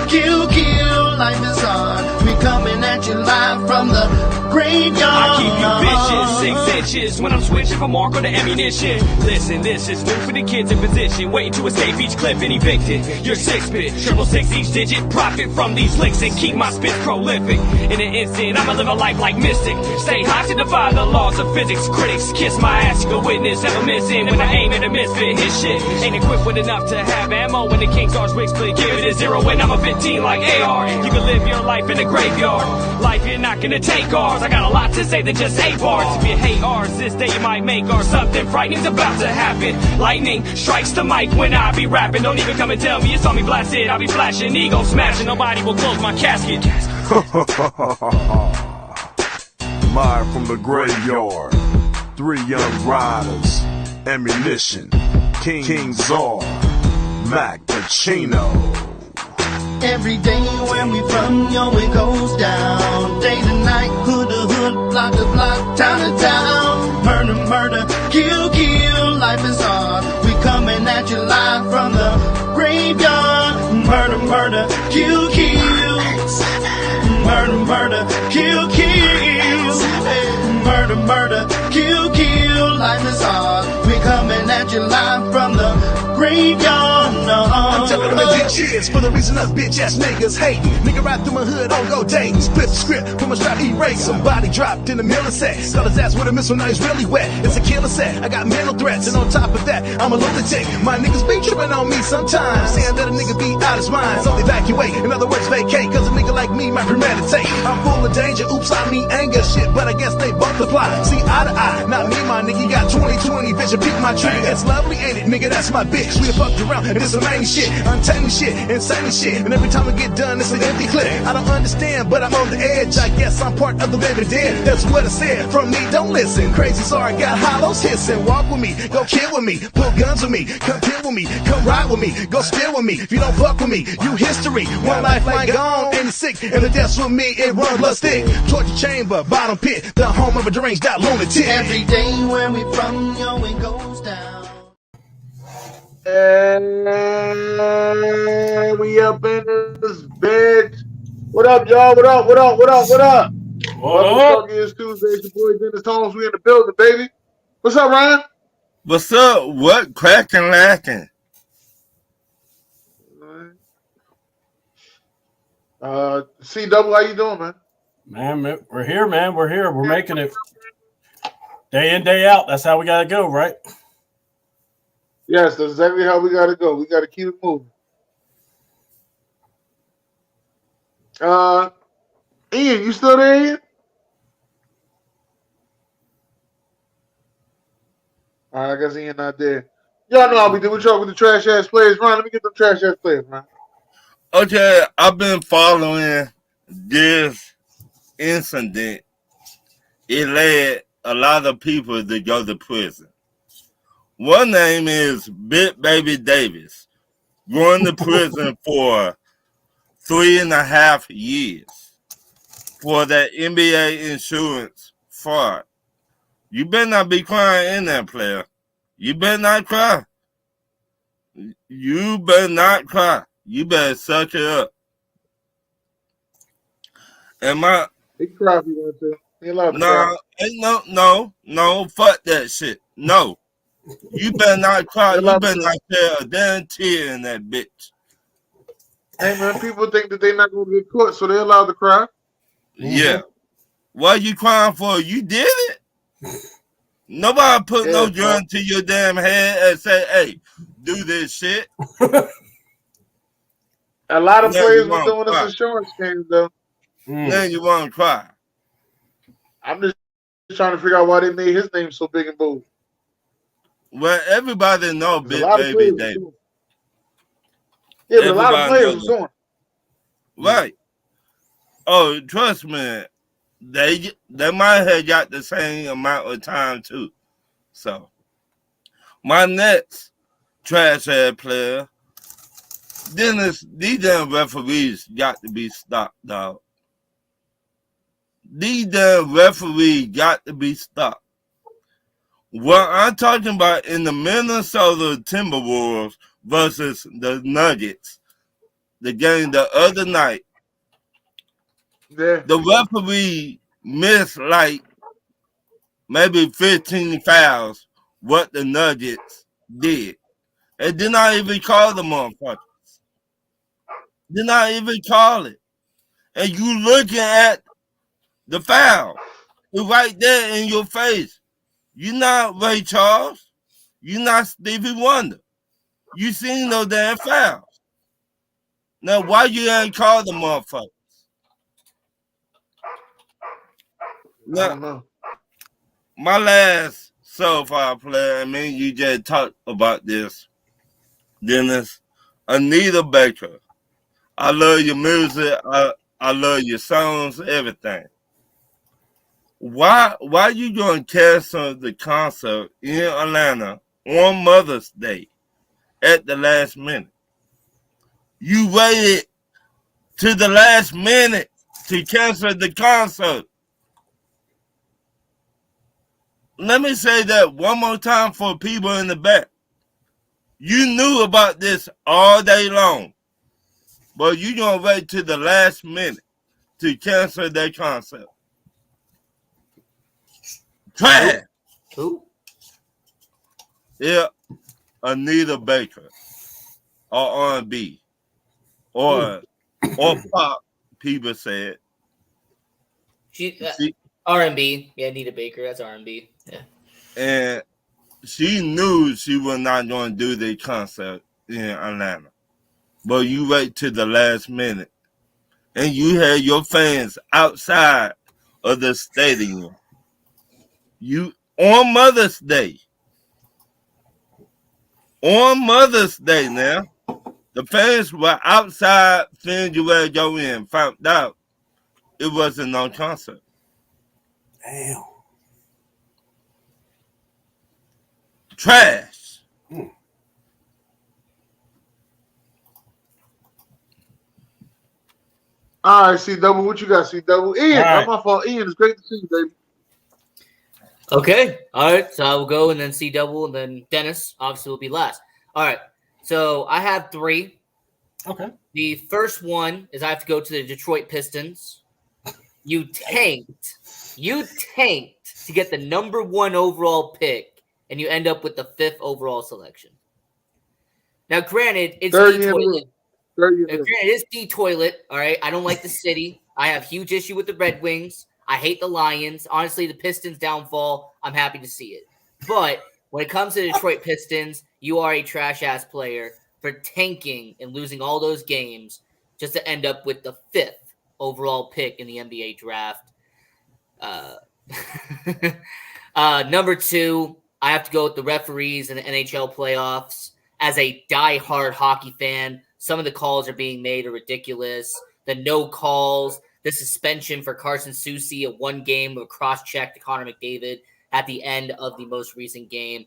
kill, life is hard. We coming at you live from the graveyard. I keep you vicious, 6 inches when I'm switching from Marco to ammunition. Listen, this is new for the kids in position, waiting to escape each clip and evicted. You're 6-bit, 666 each digit, profit from these licks and keep my spits prolific. In an instant, I'ma live a life like Mystic. Stay high to defy the laws of physics. Critics kiss my ass, you can witness, never missing. When I aim at a misfit, his shit ain't equipped with enough to have ammo. When the King Stars wig split, give it a 0 when I'm a 15 like AR. You can live your life in the graveyard. Life, you're not gonna take ours. I got a lot to say than just 8 bars. If you hate ours, this day you might make ours. Something frightening's about to happen. Lightning strikes the mic when I be rapping. Don't even come and tell me you saw me blasted. I'll be flashing, ego smashing. Nobody will close my casket. Live from the graveyard, 3 young riders, ammunition, King Czar, Mac Pacino. Every day when we from, yo, it goes down. Day to night, hood to hood, block to block, town to town. Murder, murder, kill, life is hard. We coming at you live from the graveyard. Murder, murder, kill, murder, murder, kill, murder, murder, kill, life is hard. We coming at you live from the graveyard. I'm telling them to get cheers for the reason us bitch ass niggas hating. Nigga ride through my hood on go dating. Split the script from a strap erase. Somebody dropped in the middle set. Got his ass with a missile, now he's really wet. It's a killer set. I got mental threats, and on top of that, I'm a lunatic. My niggas be tripping on me sometimes, saying that a nigga be out his mind. So evacuate, in other words vacate, cause a nigga like me might premeditate. I'm full of danger, oops, I mean anger shit, but I guess they both apply. See eye to eye, not me, my nigga, you got 20/20 vision, peek my trigger. It's lovely, ain't it, nigga, that's my bitch. We done fucked around, and it's some main shit, untamed shit, insane shit, and every time I get done, it's an empty clip. I don't understand, but I'm on the edge, I guess I'm part of the living dead. That's what I said, from me, don't listen. Crazy, sorry, got hollows hissing. Walk with me, go kill with me, pull guns with me, come kill with me, come ride with me, go steal with me. If you don't fuck with me, you history. One lifeline gone, and it's sick, and the death's with me, it run blood stick. Torture chamber, bottom pit, the home of a deranged out lunatic. Every day when we from, yo, it goes down. And we up in this bitch. What up, y'all? What up? What up? What up? What up? What is Tuesday? It's your boy Dennis Holmes. We in the building, baby. What's up, Ryan? What's up? What cracking lacking? CW, how you doing, man? Man, we're here, man. We're here. We're making it day in, day out. That's how we gotta go, right? Yes, that's exactly how we gotta go. We gotta keep it moving. Ian, you still there, Ian? All right, I guess Ian not there. Y'all know how we do. We talk with the trash ass players. Ryan, let me get them trash ass players, man. Okay, I've been following this incident. It led a lot of people to go to prison. One name is Big Baby Davis, going to prison for 3.5 years for that NBA insurance fraud. You better not be crying in that, player. You better not cry. You better not cry. You better suck it up. And my he cried if he wanted to. He allowed to cry. No, fuck that shit. No. You better not cry. You better not shed a damn tear in that bitch. Hey man, people think that they're not gonna get caught, so they're allowed to cry. Yeah. What you crying for? You did it? Nobody put no gun to your damn head and say, hey, do this shit. A lot of players were doing this insurance game, though. Then you want to cry. I'm just trying to figure out why they made his name so big and bold. Well, everybody know Big Baby Davis. Yeah, but a lot of players are doing it. Right. Oh, trust me, they might have got the same amount of time too. So, my next trash ass player, Dennis, these damn referees got to be stopped, dog. These damn referees got to be stopped. What I'm talking about in the Minnesota Timberwolves versus the Nuggets, the game the other night, Yeah. the referee missed like maybe 15 fouls what the Nuggets did. And did not even call the motherfuckers. Did not even call it. And you looking at the foul. It's right there in your face. You're not Ray Charles. You're not Stevie Wonder. You seen no damn fouls. Now, why you ain't call the motherfuckers? I don't know. My last so-far player, I mean, you just talked about this, Dennis. Anita Baker. I love your music. I love your songs, everything. Why you gonna cancel the concert in Atlanta on Mother's Day at the last minute? You waited to the last minute to cancel the concert. Let me say that one more time for people in the back. You knew about this all day long, but you gonna wait to the last minute to cancel that concert. Trash. Who? Yeah, Anita Baker, or R&B, or pop. People said She R&B. Yeah, Anita Baker. That's R&B. Yeah. And she knew she was not going to do the concert in Atlanta, but you wait to the last minute, and you had your fans outside of the stadium. You on Mother's Day. On Mother's Day now, the fans were outside seeing you where go in. Found out it wasn't no concert. Damn. Trash. All right, C-Double, what you got, C-Double? Ian, All right. not my fault. Ian, it's great to see you, baby. Okay. All right. So I will go and then C double and then Dennis obviously will be last. All right. So I have 3. Okay. The first one is I have to go to the Detroit Pistons. You tanked to get the number 1 overall pick, and you end up with the 5th overall selection. Now, granted, it's the toilet. Granted, it's the toilet. All right. I don't like the city. I have huge issue with the Red Wings. I hate the Lions. Honestly, the Pistons' downfall, I'm happy to see it. But when it comes to the Detroit Pistons, you are a trash-ass player for tanking and losing all those games just to end up with the 5th overall pick in the NBA draft. Number 2, I have to go with the referees in the NHL playoffs. As a diehard hockey fan, some of the calls are being made are ridiculous. The no calls, the suspension for Carson Soucy, a 1 game of cross-check to Connor McDavid at the end of the most recent game.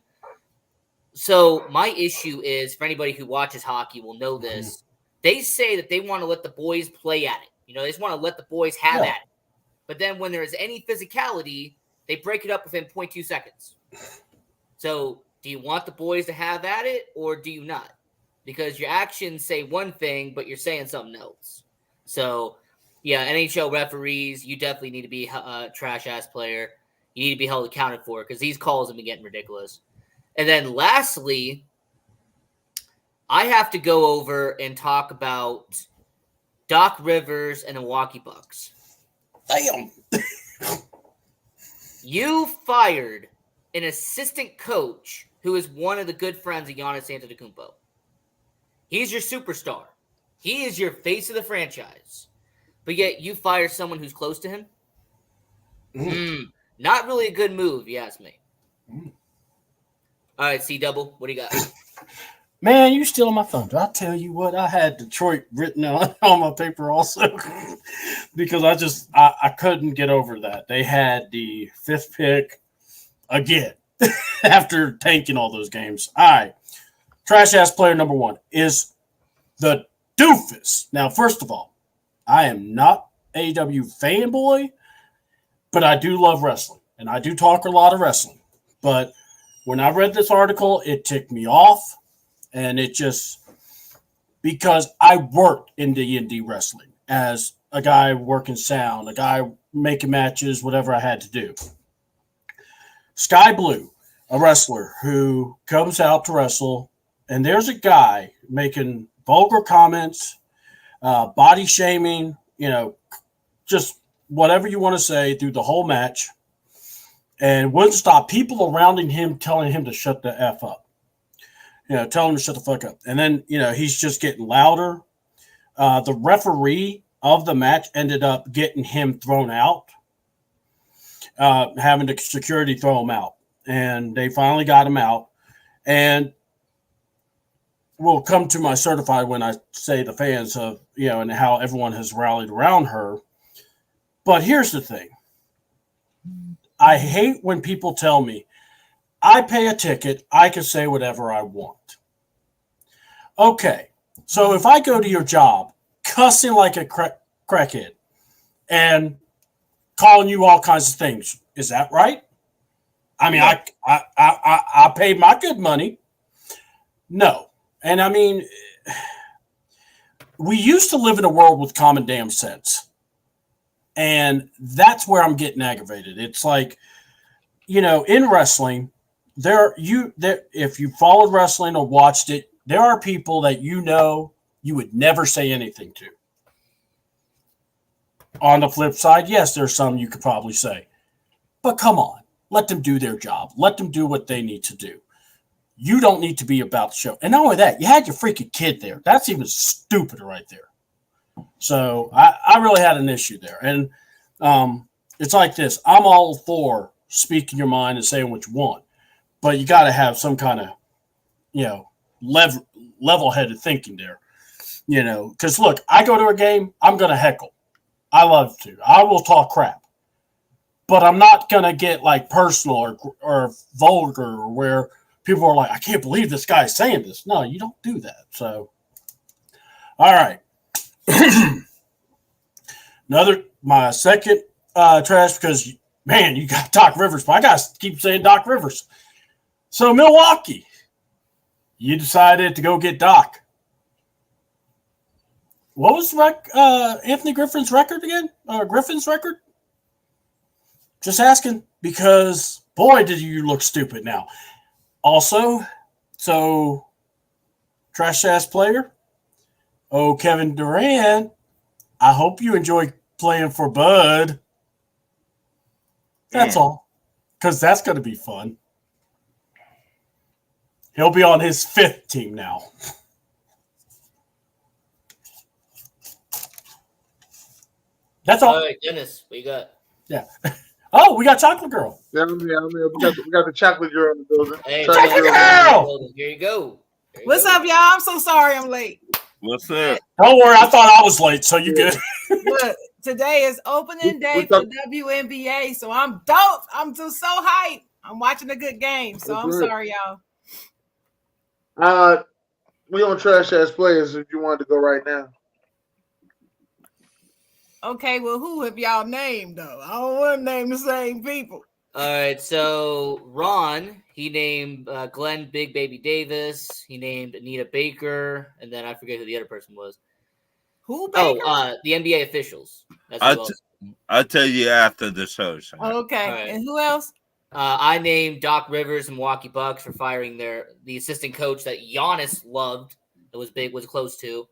So my issue is, for anybody who watches hockey will know this, they say that they want to let the boys play at it. You know, they just want to let the boys have at it. But then when there is any physicality, they break it up within 0.2 seconds. So do you want the boys to have at it or do you not? Because your actions say one thing, but you're saying something else. So, yeah, NHL referees, you definitely need to be a trash-ass player. You need to be held accounted for because these calls have been getting ridiculous. And then lastly, I have to go over and talk about Doc Rivers and the Milwaukee Bucks. Damn. You fired an assistant coach who is one of the good friends of Giannis Antetokounmpo. He's your superstar. He is your face of the franchise. But yet you fire someone who's close to him? Not really a good move, you ask me. All right, C-Double, what do you got? Man, you stealing my thunder. I tell you what, I had Detroit written on my paper also because I couldn't get over that. They had the 5th pick again after tanking all those games. All right. Trash-ass player number 1 is the doofus. Now, first of all, I am not AEW fanboy, but I do love wrestling, and I do talk a lot of wrestling. But when I read this article, it ticked me off, and it just because I worked in the indie wrestling as a guy working sound, a guy making matches, whatever I had to do. Sky Blue, a wrestler who comes out to wrestle, and there's a guy making vulgar comments, body shaming, just whatever you want to say through the whole match, and wouldn't stop people around him telling him to shut the F up. Tell him to shut the fuck up. And then, he's just getting louder. The referee of the match ended up getting him thrown out, having the security throw him out. And they finally got him out. And we'll come to my certified when I say the fans of, and how everyone has rallied around her. But here's the thing. I hate when people tell me, I pay a ticket, I can say whatever I want. Okay, so if I go to your job cussing like a crackhead and calling you all kinds of things, is that right? I mean, I paid my good money. No. And I mean, we used to live in a world with common damn sense. And that's where I'm getting aggravated. It's like, in wrestling, if you followed wrestling or watched it, there are people that you would never say anything to. On the flip side, yes, there's some you could probably say. But come on, let them do their job. Let them do what they need to do. You don't need to be about the show. And not only that, you had your freaking kid there. That's even stupider right there. So I really had an issue there. And it's like this. I'm all for speaking your mind and saying what you want. But you got to have some kind of, level-headed thinking there. Because look, I go to a game, I'm going to heckle. I love to. I will talk crap. But I'm not going to get like personal or vulgar or where people are like, I can't believe this guy's saying this. No, you don't do that. So, all right. My second trash, because, man, you got Doc Rivers, but I got to keep saying Doc Rivers. So, Milwaukee, you decided to go get Doc. What was Anthony Griffin's record again? Griffin's record? Just asking, because, boy, did you look stupid now. Also, so, trash-ass player. Oh, Kevin Durant, I hope you enjoy playing for Bud. That's all. Because that's going to be fun. He'll be on his 5th team now. That's all. All right, Dennis, what you got? Yeah. Oh, we got Chocolate Girl. Yeah, I'm here. We got the Chocolate Girl in the building. Hey, Chocolate Girl! Here you go. What's up, y'all? I'm so sorry I'm late. What's up? Don't worry, I thought I was late, so you good. Look, today is opening day for WNBA, so I'm dope. I'm just so hyped. I'm watching a good game, so I'm sorry, y'all. We on trash ass players if you wanted to go right now. Okay, well, who have y'all named though? I don't want to name the same people. All right, so Ron, he named Glenn Big Baby Davis. He named Anita Baker, and then I forget who the other person was. Who, Baker? Oh, the NBA officials. I'll tell you after the show. Okay, right. And who else? I named Doc Rivers and Milwaukee Bucks for firing the assistant coach that Giannis loved, that was close to.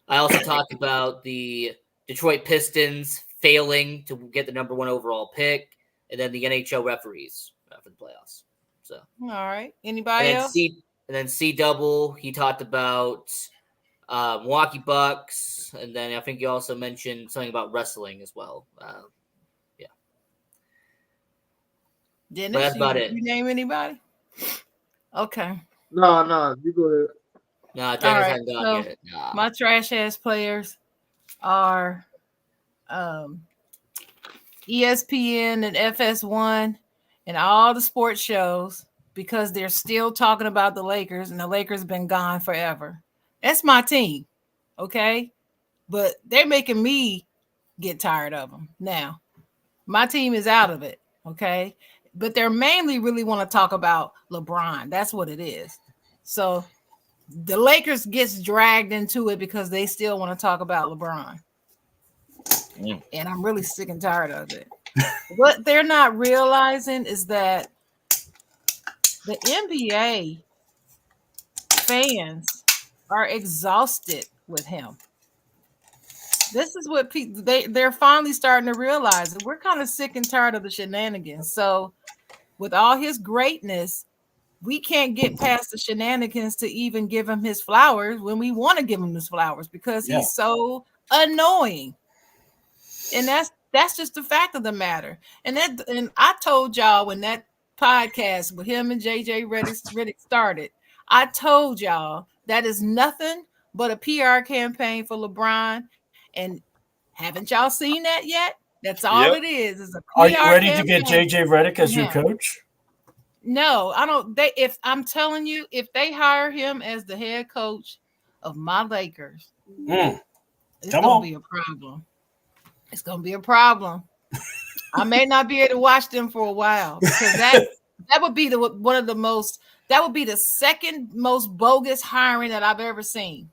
I also talked about the Detroit Pistons failing to get the number 1 overall pick, and then the NHL referees for the playoffs. So, all right. Anybody else? And then C Double, he talked about Milwaukee Bucks, and then I think you also mentioned something about wrestling as well. Yeah. Dennis, but that's about it. You name anybody? Okay. No, you go ahead. No, Dennis hasn't gone yet. Nah. My trash ass players are ESPN and FS1 and all the sports shows, because they're still talking about the Lakers, and the Lakers been gone forever. That's my team, okay? But they're making me get tired of them now. My team is out of it, okay? But they're mainly really want to talk about LeBron. That's what it is. So the Lakers gets dragged into it because they still want to talk about LeBron. And I'm really sick and tired of it. What they're not realizing is that the NBA fans are exhausted with him. This is what people they're finally starting to realize. We're kind of sick and tired of the shenanigans. So with all his greatness, we can't get past the shenanigans to even give him his flowers when we want to give him his flowers because he's so annoying. And that's just the fact of the matter. And I told y'all when that podcast with him and JJ Redick started, I told y'all that is nothing but a PR campaign for LeBron. And haven't y'all seen that yet? That's all it is a PR Are you ready campaign to get JJ Redick as your coach? No, I don't. If I'm telling you, if they hire him as the head coach of my Lakers, it's gonna be a problem. It's gonna be a problem. I may not be able to watch them for a while because that would be that would be the second most bogus hiring that I've ever seen.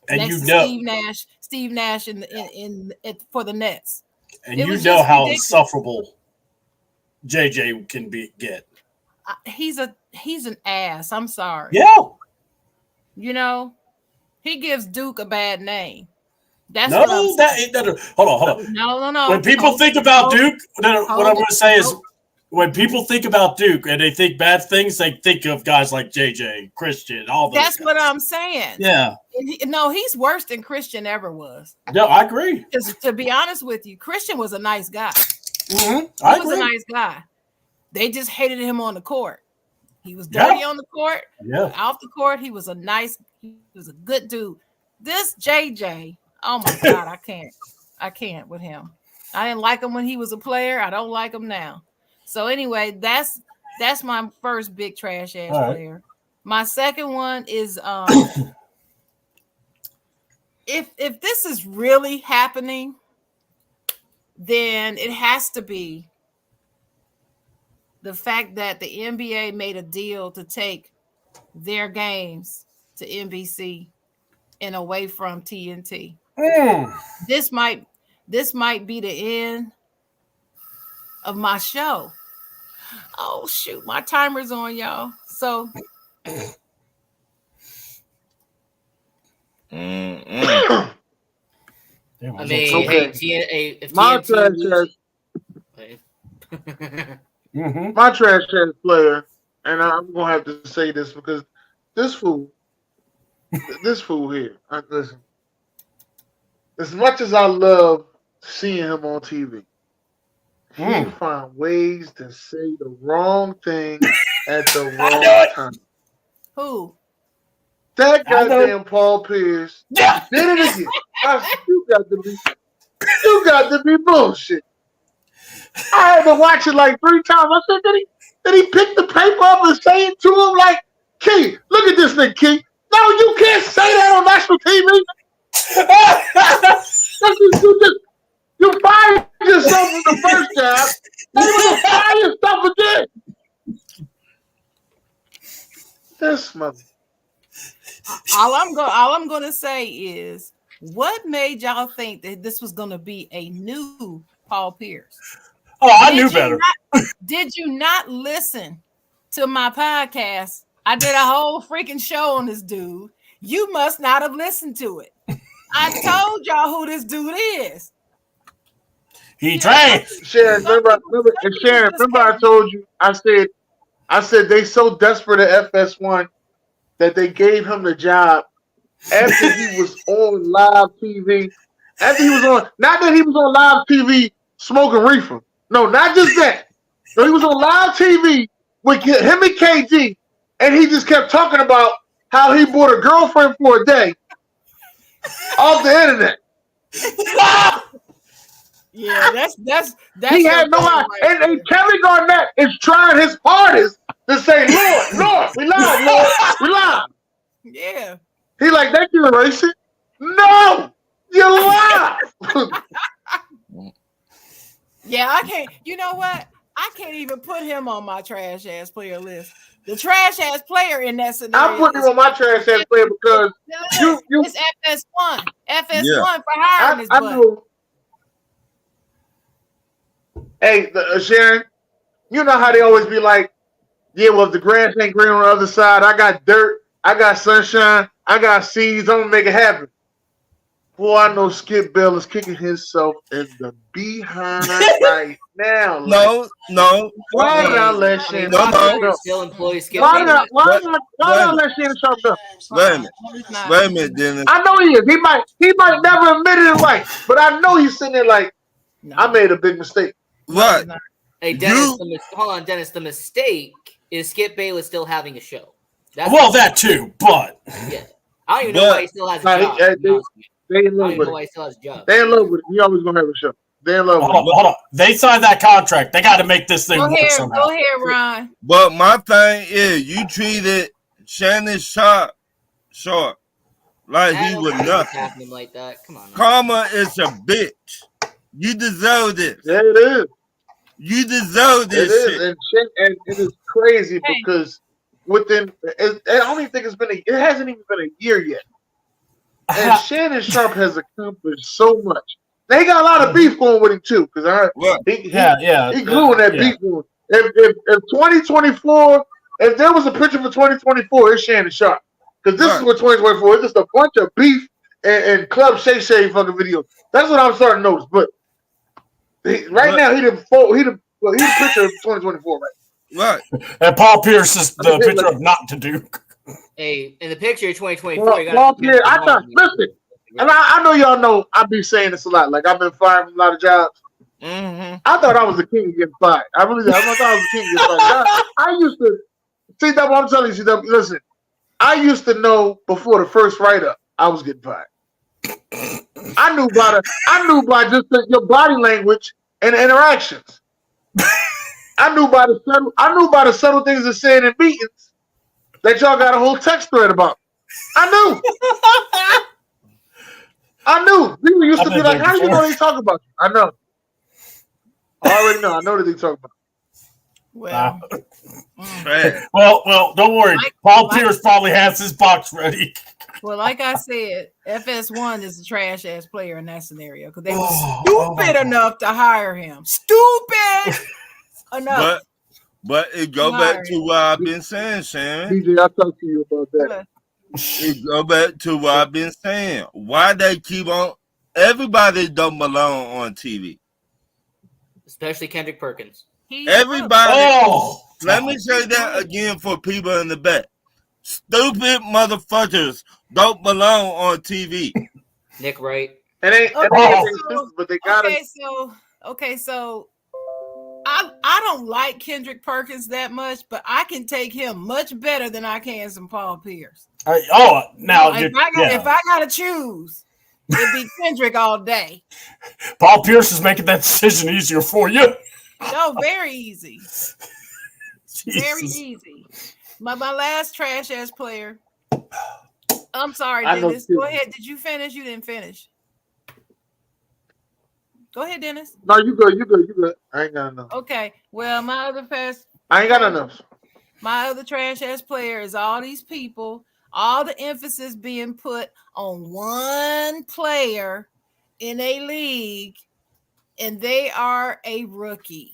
And next to Steve Nash in for the Nets. And you know how insufferable JJ can get. He's an ass. I'm sorry. Yeah. You know, he gives Duke a bad name. That's hold on. No. When people think about Duke, what I'm going to say is when people think about Duke and they think bad things, they think of guys like JJ, Christian, all those That's guys. what I'm saying. Yeah. He's worse than Christian ever was. No, I agree. Because to be honest with you, Christian was a nice guy. Mm-hmm. He was a nice guy. They just hated him on the court. He was dirty on the court. Yeah. Off the court, he was a good dude. This JJ, oh my God, I can't with him. I didn't like him when he was a player. I don't like him now. So anyway, that's my first big trash ass player. My second one is if this is really happening, then it has to be the fact that the NBA made a deal to take their games to NBC and away from TNT. This might be the end of my show. Oh shoot, my timer's on, y'all. So I mean, if my trash ass player, and I'm gonna have to say this because this fool here. Listen, as much as I love seeing him on TV, he find ways to say the wrong thing at the wrong time. Who? That goddamn Paul Pierce did it again. You got to be bullshit. I had to watch it like 3 times. I said, did he pick the paper up and say it to him like, Key, look at this thing, Key. No, you can't say that on national TV. You fired yourself in the first job, and you're going to fire yourself again. This mother. All I'm gonna say is, what made y'all think that this was gonna be a new Paul Pierce? Oh, I knew better. Did you not listen to my podcast? I did a whole freaking show on this dude. You must not have listened to it. I told y'all who this dude is. He trained. Sharon, remember I told you, I said they so desperate at FS1 that they gave him the job after he was on live TV. After he was on, not that he was on live TV smoking reefer. No, not just that. No, he was on live TV with him and KG, and he just kept talking about how he bought a girlfriend for a day off the internet. Yeah, that's he had no idea. And Kevin Garnett is trying his hardest to say, Lord, we live, Lord, we live. Yeah. He like, they can erase it. No, you're live. Yeah, I can't. You know what? I can't even put him on my trash ass player list The trash ass player in that scenario. I'm putting him on my trash ass player because it's FS1. FS1 for hiring his I butt. know. Hey, Sharon, you know how they always be like, yeah, well, if the grass ain't green on the other side, I got dirt, I got sunshine, I got seeds, I'm gonna make it happen. Boy, I know Skip Bell is kicking himself in the behind right now. No. Why did I let Shannon No. Sharp Still employs Skip Why did I Bayless. let Shannon Sharp go? Wait a minute, Dennis. I know he is. He might never admit it in life, but I know he's sitting there like, I made a big mistake. What? Hey, Dennis, hold on, Dennis. The mistake is Skip Bayless still having a show. That too, but yeah, I don't even know why he still has a job. They in love with it. They in love with it. He always gonna have a show. They in love with it. Hold on. They signed that contract. They got to make this thing work somehow. Go ahead, Ron. But my thing is, you treated Shannon Sharp like he was nothing. Him like that. Come on. Karma is a bitch. You deserve this. Yeah, it is. You deserve this. It shit. is, and it is crazy because within. I don't even think it hasn't even been a year yet. And Shannon Sharp has accomplished so much. They got a lot of beef going with him too, because he grew in that beef going. If 2024, if there was a picture for 2024, it's Shannon Sharp. Because this is what 2024 is, just a bunch of beef and Club Shay Shay fucking videos. That's what I'm starting to notice. But now he the picture of 2024, right? And Paul Pierce is the picture of not to do. Hey, in the picture of 2024, Paul Pierce, listen. And I know y'all know I be saying this a lot. Like, I've been fired from a lot of jobs. Mm-hmm. I thought I was the king of getting fired. I really did. I thought I was the king of getting fired. I used to, CW, I'm telling you, CW, listen, I used to know before the first write-up I was getting fired. I knew by just your body language and interactions. I knew by the subtle things they're saying in meetings that y'all got a whole text thread about. I knew. People used to be like, how do you know they talk about you? I know. I already know. I know that they talk about you. Well, don't worry. Paul Pierce probably has his box ready. Well, like I said, FS1 is a trash ass player in that scenario because they were stupid enough to hire him. Stupid enough. But it go back to what I've been saying, Sharon. DJ, I'll talk to you about that. It go back to what I've been saying. Why they keep on? Everybody don't belong on TV. Especially Kendrick Perkins. Everybody. Let me say that again for people in the back. Stupid motherfuckers don't belong on TV. Nick Wright. But they got it. So I don't like Kendrick Perkins that much, but I can take him much better than I can some Paul Pierce. If I gotta choose, it'd be Kendrick all day. Paul Pierce is making that decision easier for you. No, very easy. Very easy. My last trash ass player. I'm sorry, Dennis. Go ahead. Did you finish? You didn't finish. Go ahead, Dennis. No, you good. I ain't got enough. Okay. Well, I ain't got enough. My other trash ass player is all these people, all the emphasis being put on one player in a league, and they are a rookie.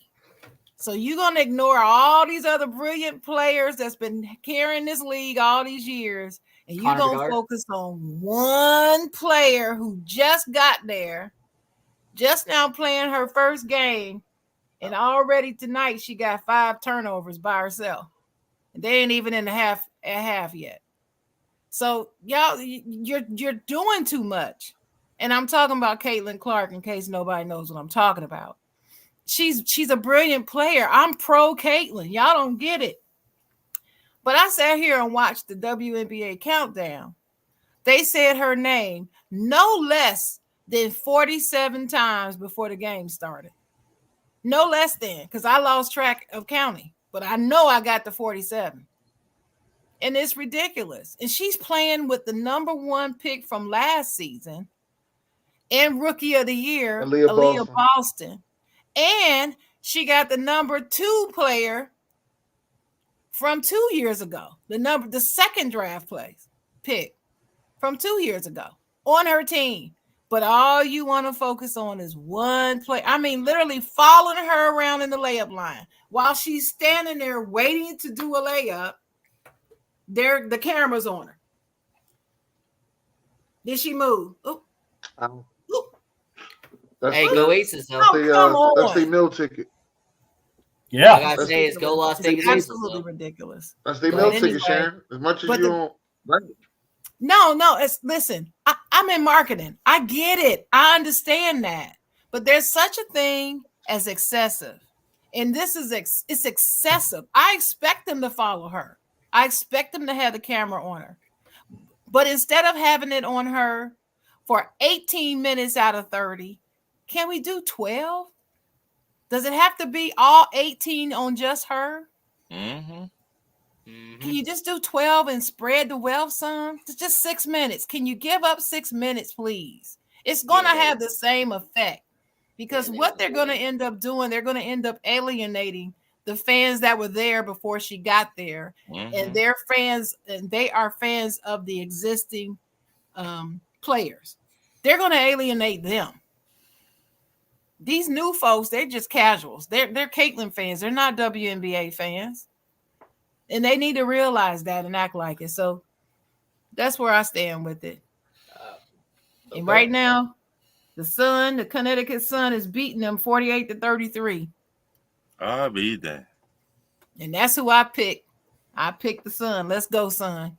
So you're going to ignore all these other brilliant players that's been carrying this league all these years, and you're going to focus on one player who just got there, just now playing her first game, and already tonight she got 5 turnovers by herself. And they ain't even in the half yet. So y'all, you're doing too much. And I'm talking about Caitlin Clark in case nobody knows what I'm talking about. She's a brilliant player. I'm pro Caitlin. Y'all don't get it. But I sat here and watched the WNBA countdown. They said her name no less than 47 times before the game started. No less than, because I lost track of counting. But I know I got the 47. And it's ridiculous. And she's playing with the number 1 pick from last season and Rookie of the Year, Aaliyah Boston. And she got the number 2 player from 2 years ago. The second draft pick from 2 years ago on her team. But all you want to focus on is one play. I mean, literally following her around in the layup line while she's standing there waiting to do a layup. The camera's on her. Did she move? Ooh. Hey, go Aces, though. That's the meal ticket. Yeah. I gotta say, it's go Las Vegas Aces. Absolutely ridiculous. That's the meal ticket, Sharon. As much as you don't like it. No, listen, I'm in marketing. I get it. I understand that. But there's such a thing as excessive. And this is it's excessive. I expect them to follow her. I expect them to have the camera on her. But instead of having it on her for 18 minutes out of 30, can we do 12? Does it have to be all 18 on just her? Mm-hmm. Can you just do 12 and spread the wealth some? It's just 6 minutes. Can you give up 6 minutes, please? It's going to have the same effect because what they're going to end up doing, they're going to end up alienating the fans that were there before she got there. And they're fans, and they are fans of the existing players. They're going to alienate them. These new folks, they're just casuals. They're Caitlyn fans. They're not WNBA fans. And they need to realize that and act like it. So that's where I stand with it. And right now, the Connecticut Sun is beating them 48-33. I'll be there. And that's who I picked. I picked the Sun. Let's go, Sun.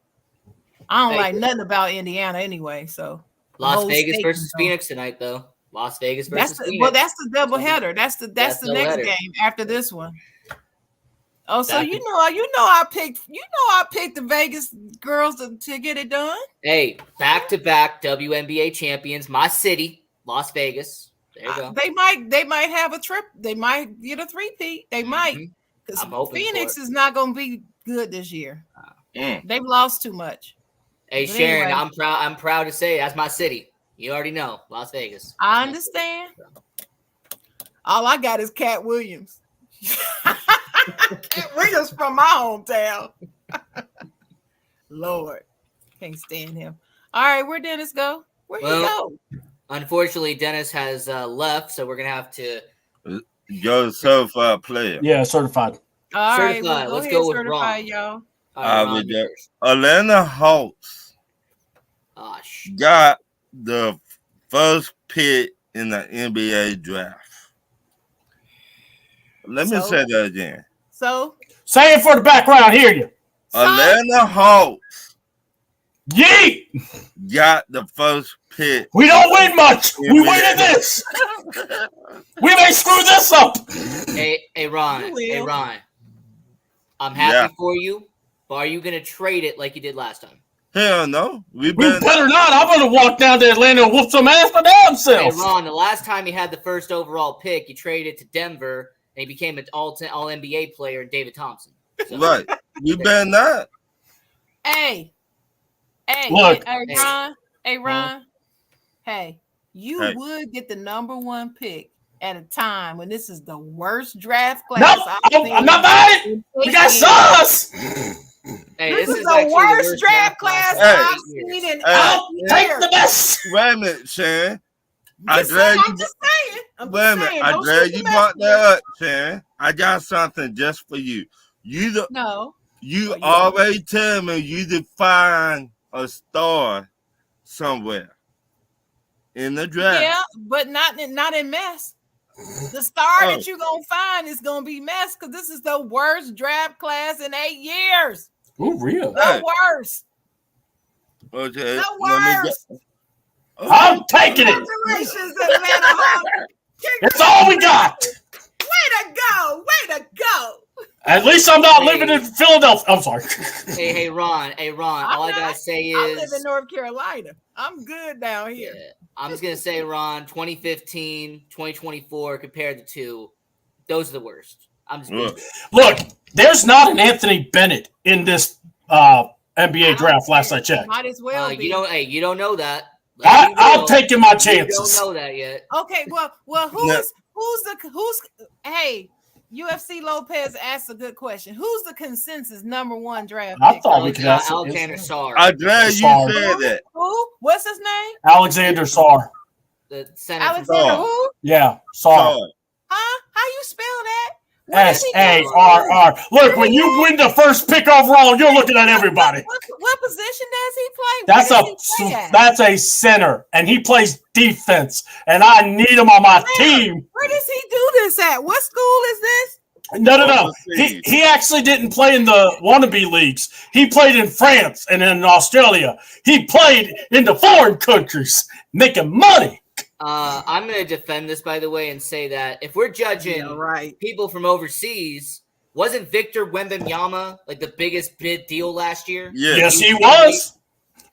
I don't like nothing about Indiana anyway. So Las Vegas versus Phoenix tonight, though. Las Vegas versus Phoenix. Well, that's the doubleheader. That's the next game after this one. Oh, so you know I picked the Vegas girls to get it done. Hey, back-to-back WNBA champions, my city, Las Vegas. There you go. They might have a trip. They might get a three-peat. They might. Because Phoenix is not going to be good this year. They've lost too much. Hey, but Sharon, anyway, I'm proud to say that's my city. You already know, Las Vegas. I understand. All I got is Cat Williams. Cat Williams from my hometown. Lord, can't stand him. All right, where'd Dennis go? Where'd he go? Unfortunately, Dennis has left, so we're gonna have to go certified player. Yeah, certified. All right, let's go with certified, y'all. Atlanta Hawks got the first pick in the NBA draft. Let me say that again. So say it for the background. Hear you. Atlanta Hawks. Yeet. Got the first pick. We don't win much. We win in this. We may screw this up. Hey, Ron. Hey, Ron. I'm happy for you, but are you going to trade it like you did last time? Hell no. We better not. I'm going to walk down to Atlanta and whoop some ass for damn self. Hey, Ron, the last time you had the first overall pick, you traded to Denver, and he became an all-NBA player, David Thompson. So. Right. You better not. Hey, look. Hey, Ron. Hey, you would get the number one pick at a time when this is the worst draft class. I'm not buying. We got sauce. Hey, this is the worst draft class I've seen in 8 years. Take the best. Wait a minute, Sharon. I'm just saying. I'm glad you brought that up, Sharon. I got something just for you. You already tell me you define a star somewhere in the draft. Yeah, but not in mess. The star that you're gonna find is gonna be mess because this is the worst draft class in 8 years. Oh, real? The worst. Okay. The worst. I'm taking it. Congratulations, Atlanta Hawks. It's all we got. Way to go. At least I'm not living in Philadelphia. I'm sorry. Hey, Ron. All I gotta say is I live in North Carolina. I'm good down here. Yeah, I'm just gonna say, Ron, 2015, 2024 compared to two, those are the worst. I'm just look. There's not an Anthony Bennett in this NBA draft. Last I checked, might as well be. You don't know that. I'm taking my chances. You don't know that yet. Okay, well, who's? Hey, UFC Lopez asked a good question. Who's the consensus #1 draft I pick? thought we could ask Alexander Sarr, I'm glad you Sarr. said that. Who? What's his name? Alexander Sarr. the center. from Alexander Sarr. who? Yeah, Sarr. Sarr. Huh? How you spell that? What does he do? SARR. Look, when you win the first pick overall, you're looking at everybody. What position does he play? That's Where does he play at? that's a center, and he plays defense, and I need him on my team. Where does he do this at? What school is this? No. He actually didn't play in the wannabe leagues. He played in France and in Australia. He played in the foreign countries, making money. I'm going to defend this, by the way, and say that if we're judging people from overseas, wasn't Victor Wembanyama like the biggest bid deal last year? Yeah. Yes, he was.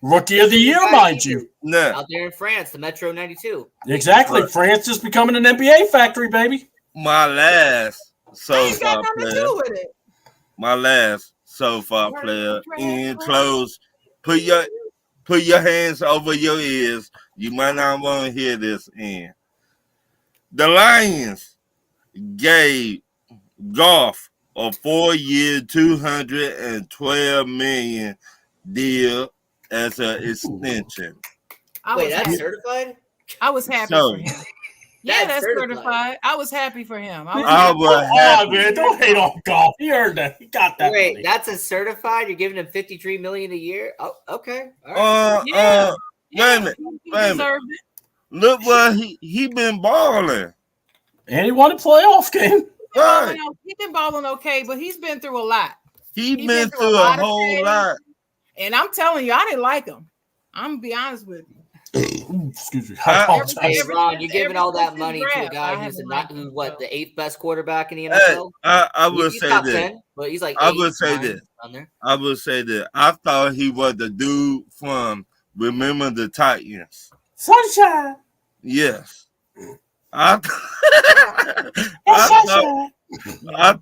Rookie of the year, mind you. No. Out there in France, the Metro 92. Exactly. France is becoming an NBA factory, baby. My last so Ain't got far nothing to player. do with it. My last so far player in close. Put your hands over your ears. You might not want to hear this in. The Lions gave Goff a 4-year, $212 million deal as an extension. Wait, that's certified? I was happy So- for him. Yeah, that's certified. I was happy for him. I was happy. Man, don't hate on Goff. He earned that. He got that Wait, money. that's a certified? You're giving him $53 million a year? Oh, okay. All right. Yeah. Wait a minute. He Wait a minute. deserved it. Look what he been balling. And he won a playoff game. Right. He's been balling okay, but he's been through a lot. He been through a lot of whole things. lot. And I'm telling you, I didn't like him. I'm gonna be honest with you. Excuse me. Hey, Ron, you're giving all that every money to a draft, guy I who's haven't liked him, the 8th best quarterback in the Hey, NFL? I will He's say top this. 10, but he's like I 8, will say 9 this. on there. I will say that. I thought he was the dude from Remember the Titans. Sunshine. Yes. I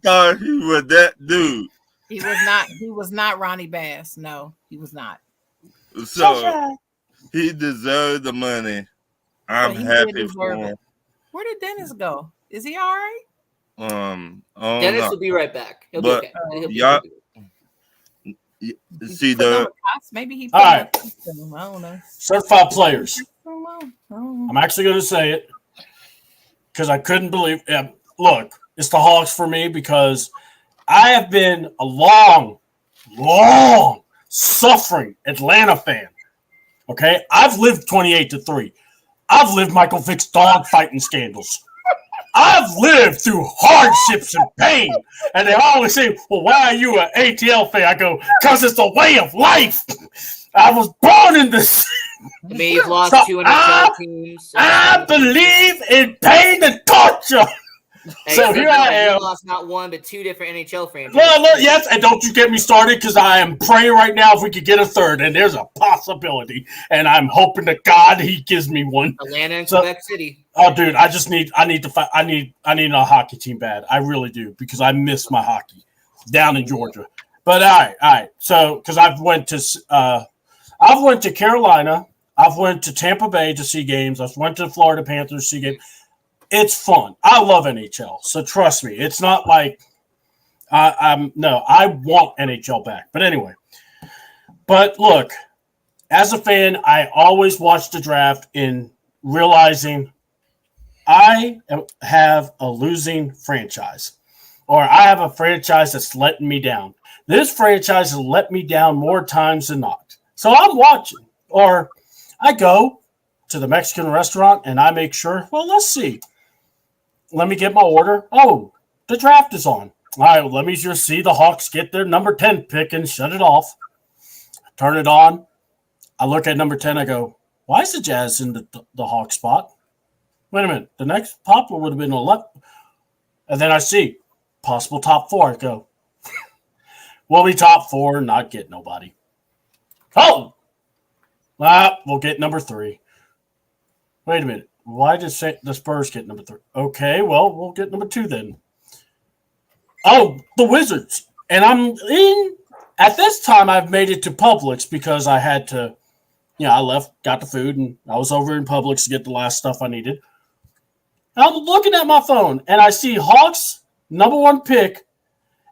thought he was that dude. He was not. He was not Ronnie Bass. No, he was not. So he deserved the money. I'm But he happy did for deserve him. it. Where did Dennis go? Is he all right? I don't Dennis know. will be right back. He'll But be okay. He'll be y'all- okay. See Putting on the a Maybe he. All right. Costume. I don't know. Certified players. I don't know. I'm actually going to say it because I couldn't believe. Look, it's the Hawks for me because I have been a long suffering Atlanta fan. Okay, I've lived 28-3. I've lived Michael Vick's dog fighting scandals. I've lived through hardships and pain. And they always say, well, why are you an ATL fan? I go, because it's a way of life. I was born in this. I mean, you've lost So 2 NFL teams. I believe in pain and torture. Hey, So here I am. You lost not 1 but 2 different NHL franchises. Well, look, yes, and don't you get me started because I am praying right now if we could get a third, and there's a possibility, and I'm hoping to God he gives me one. Atlanta and So- Quebec City. Oh, dude, I need to fight. I need a hockey team bad. I really do because I miss my hockey down in Georgia. But all right. So because I've went to Carolina, I've went to Tampa Bay to see games. I've went to Florida Panthers to see games. It's fun. I love NHL. So trust me, it's not like I want NHL back. But anyway, but look, as a fan, I always watch the draft in realizing I have a losing franchise, or I have a franchise that's letting me down. This franchise has let me down more times than not. So I'm watching, or I go to the Mexican restaurant and I make sure, well, let's see. Let me get my order. Oh, the draft is on. All right, let me just see the Hawks get their number 10 pick and shut it off. Turn it on. I look at number 10. I go, why is the Jazz in the Hawk spot? Wait a minute. The next popper would have been 11. And then I see possible top 4. I go, we'll be top 4 and not get nobody. Oh, we'll get number 3. Wait a minute. Why did the Spurs get number 3? Okay, well, we'll get number 2 then. Oh, the Wizards. And I'm in. At this time, I've made it to Publix because I had to, I left, got the food, and I was over in Publix to get the last stuff I needed. I'm looking at my phone, and I see Hawks number one pick,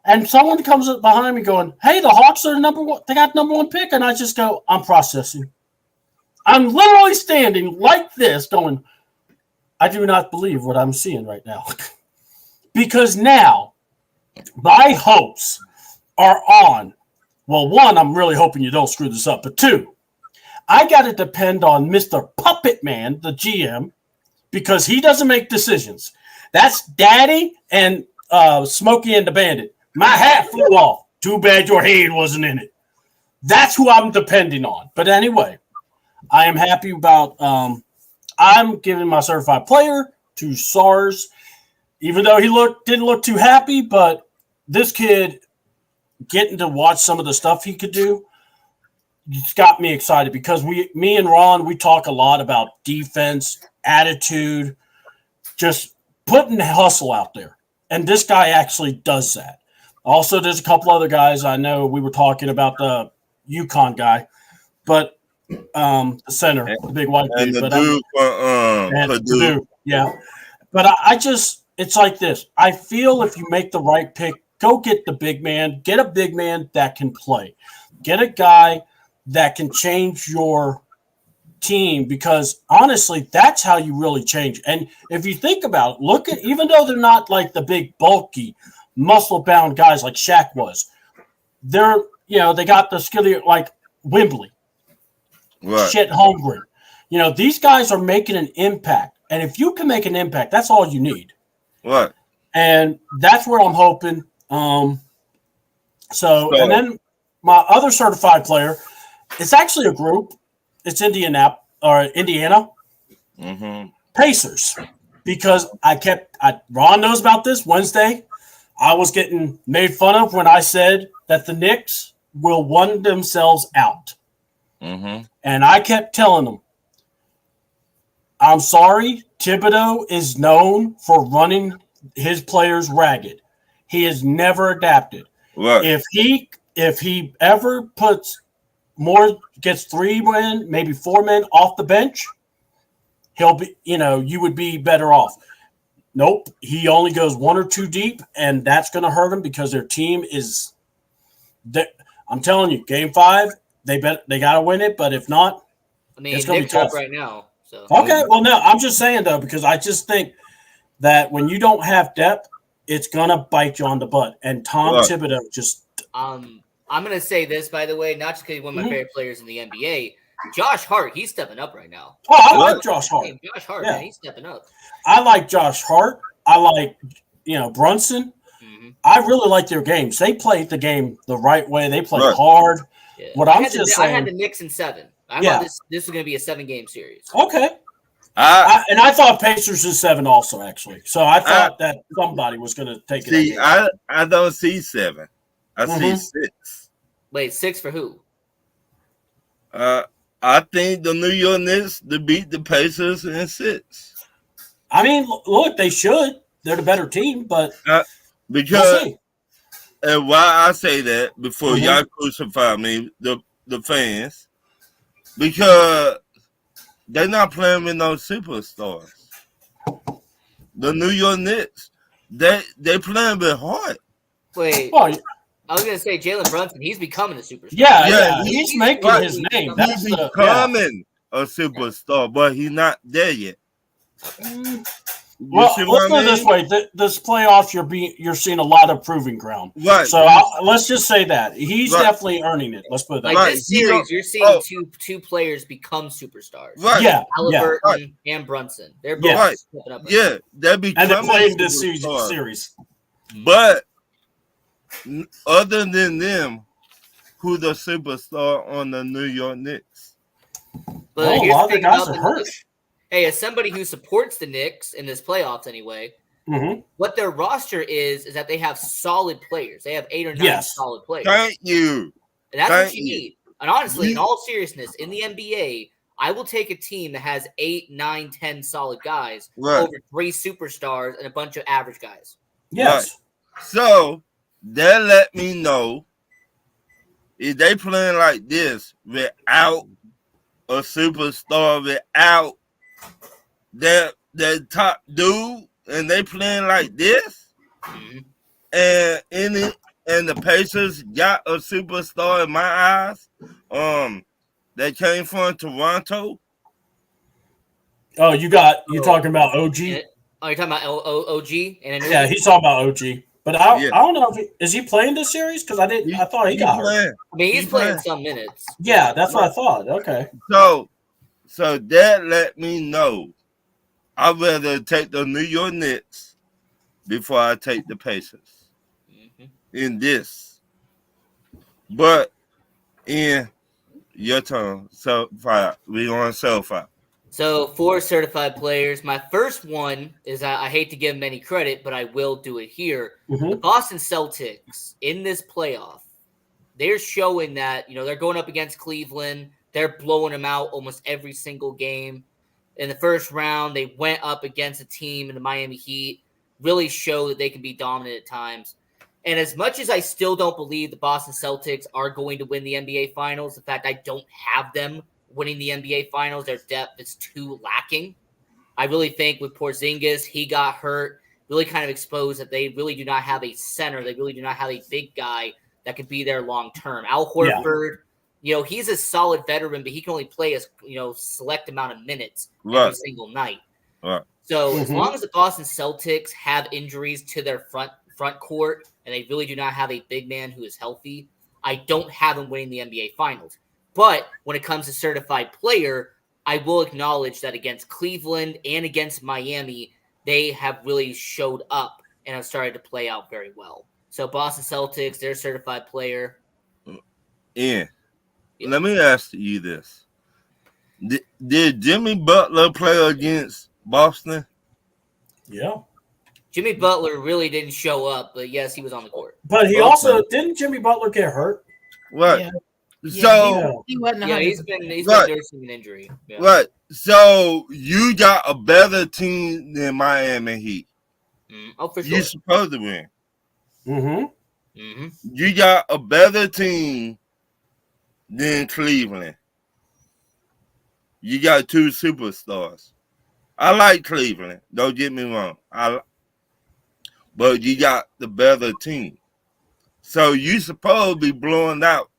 and someone comes up behind me going, "Hey, the Hawks are number one. They got number one pick," and I just go, "I'm processing." I'm literally standing like this, going, "I do not believe what I'm seeing right now," because now my hopes are on. Well, one, I'm really hoping you don't screw this up, but two, I got to depend on Mr. Puppet Man, the GM, because he doesn't make decisions. That's Daddy and Smokey and the Bandit. My hat flew off. Too bad your head wasn't in it. That's who I'm depending on. But anyway, I am happy about I'm giving my certified player to SARS, even though he didn't look too happy, but this kid getting to watch some of the stuff he could do, it's got me excited because me and Ron, we talk a lot about defense, attitude, just putting hustle out there. And this guy actually does that. Also, there's a couple other guys I know. We were talking about the UConn guy, but the center, the big white and dude. the But dude Purdue. yeah. But I just, it's like this. I feel if you make the right pick, go get the big man. Get a big man that can play. Get a guy that can change your team, because honestly, that's how you really change. And if you think about it, look at, even though they're not like the big bulky muscle bound guys like Shaq was, they're, they got the skilly like Wembley, Right. Chet Holmgren. These guys are making an impact, and if you can make an impact, that's all you need. Right. And that's where I'm hoping. And then my other certified player, it's actually a group. It's Indiana Mm-hmm. Pacers, because Ron knows about this. Wednesday, I was getting made fun of when I said that the Knicks will run themselves out. Mm-hmm. And I kept telling them, I'm sorry, Thibodeau is known for running his players ragged. He has never adapted. Right. If he ever gets 3 men, maybe 4 men off the bench, he'll be, you would be better off. Nope. He only goes 1 or 2 deep, and that's going to hurt him because their team is I'm telling you, game 5, they got to win it, but if not, it's going to be tough right now. So okay. Well, no, I'm just saying though, because I just think that when you don't have depth, it's going to bite you on the butt. And Tom Thibodeau just I'm going to say this, by the way, not just because he's one of my favorite players in the NBA. Josh Hart, he's stepping up right now. Oh, I like Josh Hart. Josh Hart, Yeah. man, he's stepping up. I like Josh Hart. I like, Brunson. Mm-hmm. I really like their games. They played the game the right way. They played Right. hard. Yeah. What I I'm had just I had saying. the Knicks in 7. I Yeah. thought this was going to be a 7-game series. Okay. I thought Pacers is 7 also, actually. So I thought that somebody was going to take it. See, I don't see 7. I see 6. Wait, 6 for who? I think the New York Knicks to beat the Pacers in 6. I mean, look, they should. They're the better team, but because we'll see. And why I say that before y'all crucify me, the fans, because they're not playing with no superstars. The New York Knicks, they playing with heart. Wait, Well, I was going to say Jalen Brunson. He's becoming a superstar. yeah, he's making his name. That's He's becoming a superstar, but he's not there yet. Well, let's put it this way: this playoffs, you're seeing a lot of proving ground. Right. So let's just say that he's definitely earning it. Let's put it that Like way. this series, you're seeing two players become superstars. Right. Yeah, Halliburton and Brunson. They're both stepping up. Yeah, they're becoming and they're playing this superstars. series. But other than them, who's the superstar on the New York Knicks? But Well, a here's lot the of the thing guys about are the hurt. Knicks. Hey, as somebody who supports the Knicks in this playoffs anyway, what their roster is that they have solid players. They have 8 or 9 solid players. Thank you. And that's what you need. And honestly, in all seriousness, in the NBA, I will take a team that has 8, 9, 10 solid guys over 3 superstars and a bunch of average guys. Yes. Right. So that let me know if they playing like this without a superstar, without their top dude, and they playing like this, And the Pacers got a superstar in my eyes. That came from Toronto. Oh, you talking about OG? Oh, you're talking about OG? Yeah, he's talking about OG. But I don't know if is he playing this series? Because I thought he got hurt. I mean, he's playing some minutes. Yeah, that's what I thought. Okay. So that let me know I'd rather take the New York Knicks before I take the Pacers in this. But in your turn, so far we on so far. So 4 certified players. My first one is I hate to give them any credit, but I will do it here. The Boston Celtics in this playoff, they're showing that, they're going up against Cleveland. They're blowing them out almost every single game. In the first round, they went up against a team in the Miami Heat, really show that they can be dominant at times. And as much as I still don't believe the Boston Celtics are going to win the NBA Finals, the fact I don't have them winning the NBA Finals, their depth is too lacking. I really think with Porzingis, he got hurt, really kind of exposed that they really do not have a center. They really do not have a big guy that could be there long term. Al Horford, he's a solid veteran, but he can only play a select amount of minutes every single night. Right. So as long as the Boston Celtics have injuries to their front court and they really do not have a big man who is healthy, I don't have them winning the NBA Finals. But when it comes to certified player, I will acknowledge that against Cleveland and against Miami, they have really showed up and have started to play out very well. So Boston Celtics, they're certified player. Yeah. Let me ask you this. Did Jimmy Butler play against Boston? Yeah. Jimmy Butler really didn't show up, but yes, he was on the court. But he also didn't Jimmy Butler get hurt? Right. Yeah. So he wasn't. He's been nursing an injury. Yeah. Right. So you got a better team than Miami Heat. Oh, for sure. You're supposed to win. Mm-hmm. You got a better team than Cleveland. You got 2 superstars. I like Cleveland. Don't get me wrong. But you got the better team. So you supposed to be blowing out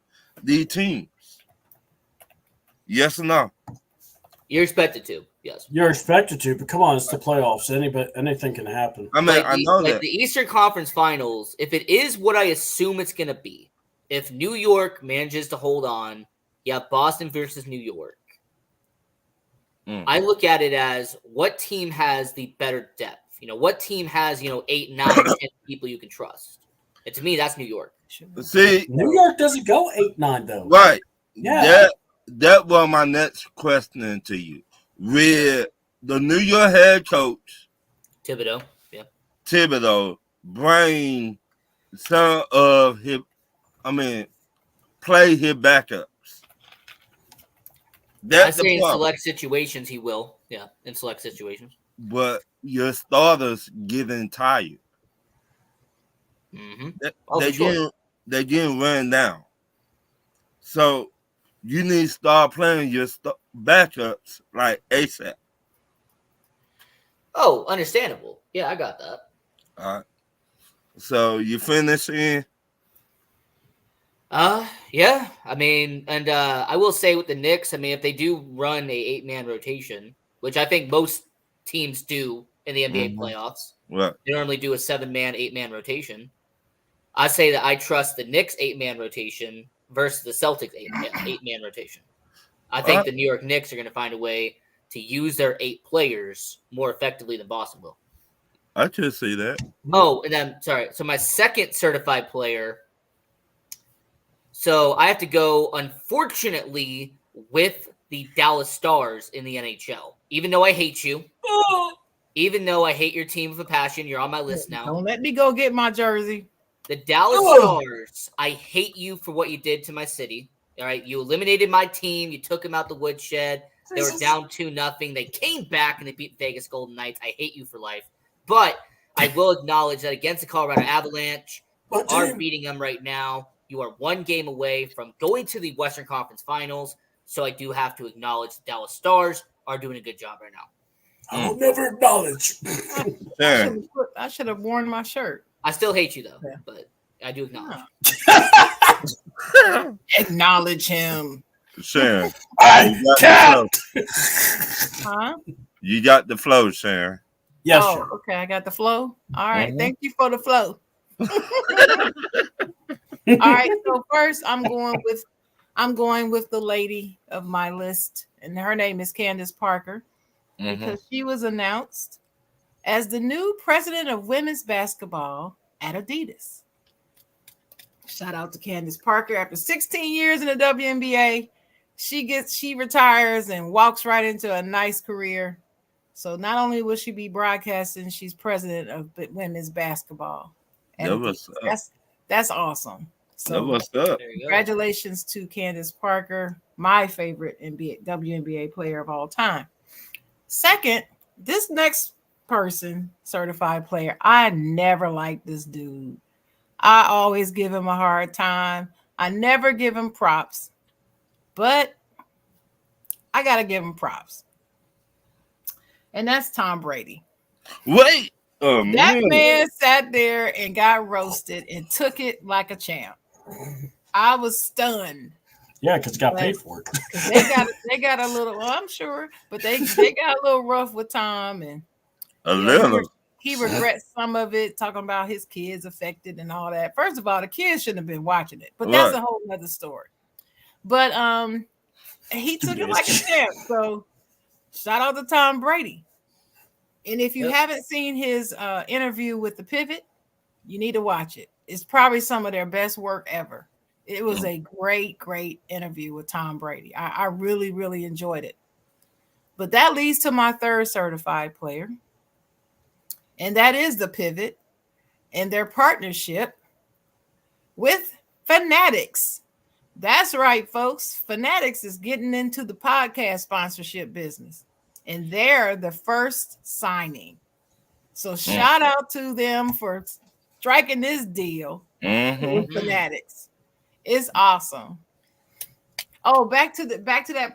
these teams. Yes or no? You're expected to, yes. You're expected to, but come on, it's the playoffs. Anything can happen. I mean, I know that. The Eastern Conference Finals, if it is what I assume it's going to be, if New York manages to hold on, you have Boston versus New York. I look at it as what team has the better depth. What team has, 8, 9, 10 people you can trust. And to me, that's New York. See, New York doesn't go 8-9 though. Right. Yeah. That was my next question to you. With the New York head coach Thibodeau bring some of his, play his backups. I say in select situations he will. Yeah, in select situations. But your starters getting tired. They're getting run down. So you need to start playing your backups like ASAP. Oh, understandable. Yeah, I got that. All right. So you finishing? Yeah. And I will say with the Knicks, if they do run a 8-man rotation, which I think most teams do in the NBA playoffs, right. They normally do a 7-man, 8-man rotation. I say that I trust the Knicks 8-man rotation versus the Celtics 8-man rotation. I think the New York Knicks are going to find a way to use their 8 players more effectively than Boston will. I could see that. Oh, and then, sorry. So my second certified player. So I have to go, unfortunately, with the Dallas Stars in the NHL. Even though I hate you. Even though I hate your team with a passion, you're on my list now. Don't let me go get my jersey. The Dallas Stars, I hate you for what you did to my city. All right, you eliminated my team. You took them out the woodshed. They were down 2-0. They came back and they beat Vegas Golden Knights. I hate you for life. But I will acknowledge that against the Colorado Avalanche, you are beating them right now. You are 1 game away from going to the Western Conference Finals. So I do have to acknowledge the Dallas Stars are doing a good job right now. I'll never acknowledge. I should have worn my shirt. I still hate you though, Yeah. but I do acknowledge. Acknowledge him. Sharon. Cat. Huh? You got the flow, Sharon. Yes, Oh, sure. okay. I got the flow. All right. Mhm. Thank you for the flow. All right. So first, I'm going with the lady of my list, and her name is Candace Parker, because she was announced as the new president of women's basketball at Adidas. Shout out to Candace Parker. After 16 years in the WNBA, she retires and walks right into a nice career. So not only will she be broadcasting, she's president of women's basketball. And that's awesome. So congratulations to Candace Parker, my favorite WNBA player of all time. Second, this next person, certified player, I never liked this dude. I always give him a hard time. I never give him props, but I got to give him props. And that's Tom Brady. Wait. That man sat there and got roasted and took it like a champ. I was stunned. Yeah, because he got paid for it. They got a little, well, I'm sure, but they got a little rough with Tom, and he regrets some of it, talking about his kids affected and all that. First of all, the kids shouldn't have been watching it, but that's a whole other story. But he took it like a champ. So shout out to Tom Brady. And if you haven't seen his interview with the Pivot, you need to watch it. It's probably some of their best work ever. It was a great, great interview with Tom Brady. I really, really enjoyed it. But that leads to my third certified player, and that is the Pivot and their partnership with Fanatics. That's right, folks. Fanatics is getting into the podcast sponsorship business, and they're the first signing. So shout out to them for striking this deal with Fanatics. It's awesome. Oh, back to that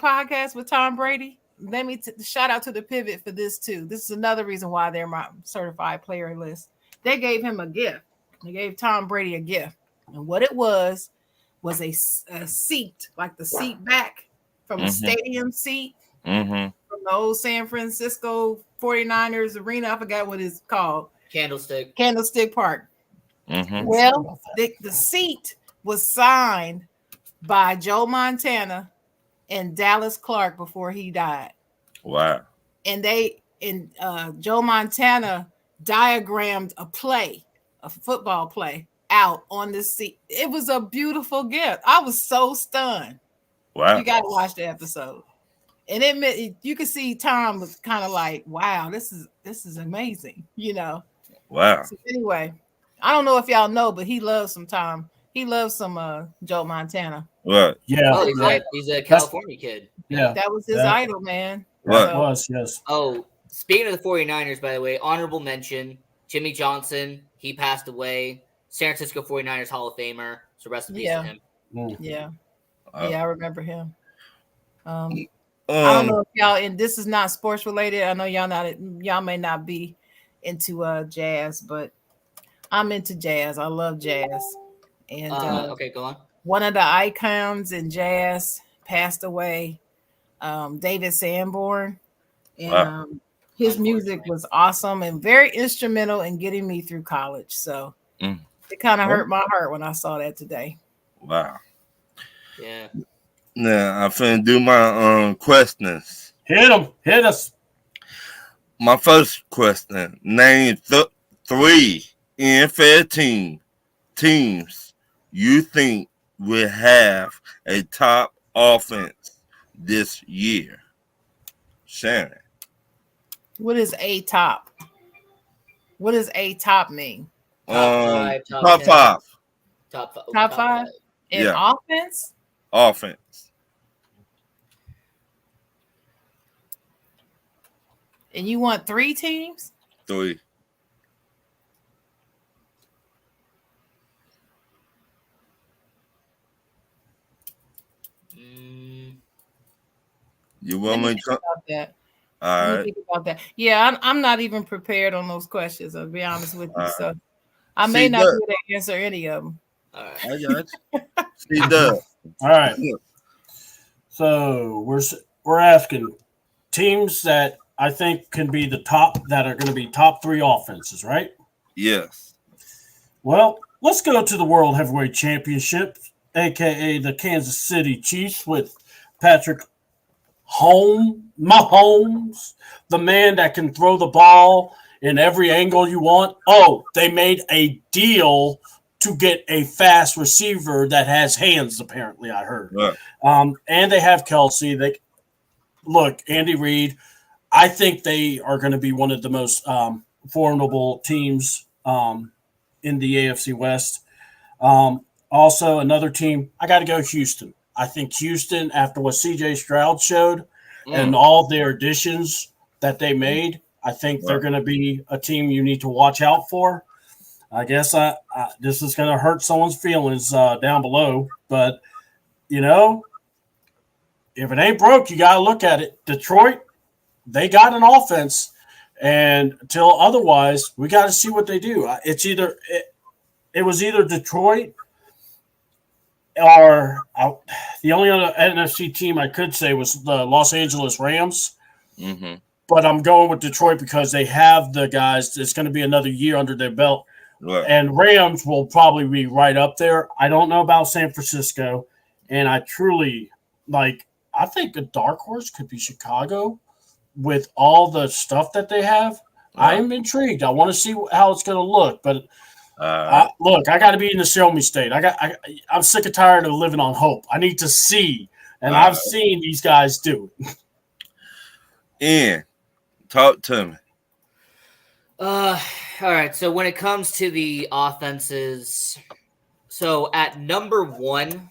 podcast with Tom Brady. Let me shout out to the Pivot for this too. This is another reason why they're my certified player list. They gave him a gift. They gave Tom Brady a gift, and what it was a seat, like the seat back from a stadium seat from the old San Francisco 49ers arena. I forgot what it's called. Candlestick Park. Well, the seat was signed by Joe Montana and Dallas Clark before he died. Wow. And Joe Montana diagrammed a football play out on the seat. It was a beautiful gift. I was so stunned. Wow. You got to watch the episode. And you can see Tom was kind of like, wow, this is amazing, you know. Wow. So anyway, I don't know if y'all know, but he loves some Tom. He loves some Joe Montana. What? Yeah. Oh, he's a California kid. Yeah. That was his idol, man. What? Was, yes. Oh, speaking of the 49ers, by the way, honorable mention, Jimmy Johnson, he passed away. San Francisco 49ers Hall of Famer. So rest in peace to him. Yeah. I remember him. I don't know if y'all, and this is not sports related. I know y'all may not be into jazz, but I'm into jazz. I love jazz. And okay, go on. One of the icons in jazz passed away, David Sanborn, and his music was awesome and very instrumental in getting me through college. So it kind of hurt my heart when I saw that today. Wow. Yeah. Now I'm finna do my questions. Hit us. My first question: name 3 NFL teams you think will have a top offense this year. Shannon. What is a top? What does a top mean? Top five. Top five? In offense? Offense. And you want 3 teams? 3. You want me to about that? All right. Think about that. Yeah, I'm not even prepared on those questions. I'll be honest with you. So I may See, not look, be able to answer any of them. All right. I got you. See, Doug. All right. So we're asking teams that I think can be the top that are going to be top 3 offenses, right? Yes. Well, let's go to the World Heavyweight Championship, aka the Kansas City Chiefs, with Patrick Mahomes, the man that can throw the ball in every angle you want. Oh, they made a deal to get a fast receiver that has hands, apparently, I heard. Right. And they have Kelsey. Look, Andy Reid, I think they are going to be one of the most formidable teams in the AFC West. Also, another team, I got to go Houston. I think Houston, after what CJ Stroud showed and all their additions that they made, I think they're going to be a team you need to watch out for. I guess this is going to hurt someone's feelings down below. But, if it ain't broke, you got to look at it. Detroit, they got an offense. And until otherwise, we got to see what they do. It was either Detroit or the only other NFC team I could say was the Los Angeles Rams. Mm-hmm. But I'm going with Detroit because they have the guys. It's going to be another year under their belt. Right. And Rams will probably be right up there. I don't know about San Francisco. And I truly, I think a dark horse could be Chicago with all the stuff that they have. I am intrigued. I want to see how it's going to look. But look, I got to be in the show me state. I'm sick and tired of living on hope. I need to see. And I've seen these guys do it. Ian, talk to me. All right. So when it comes to the offenses, so at number 1,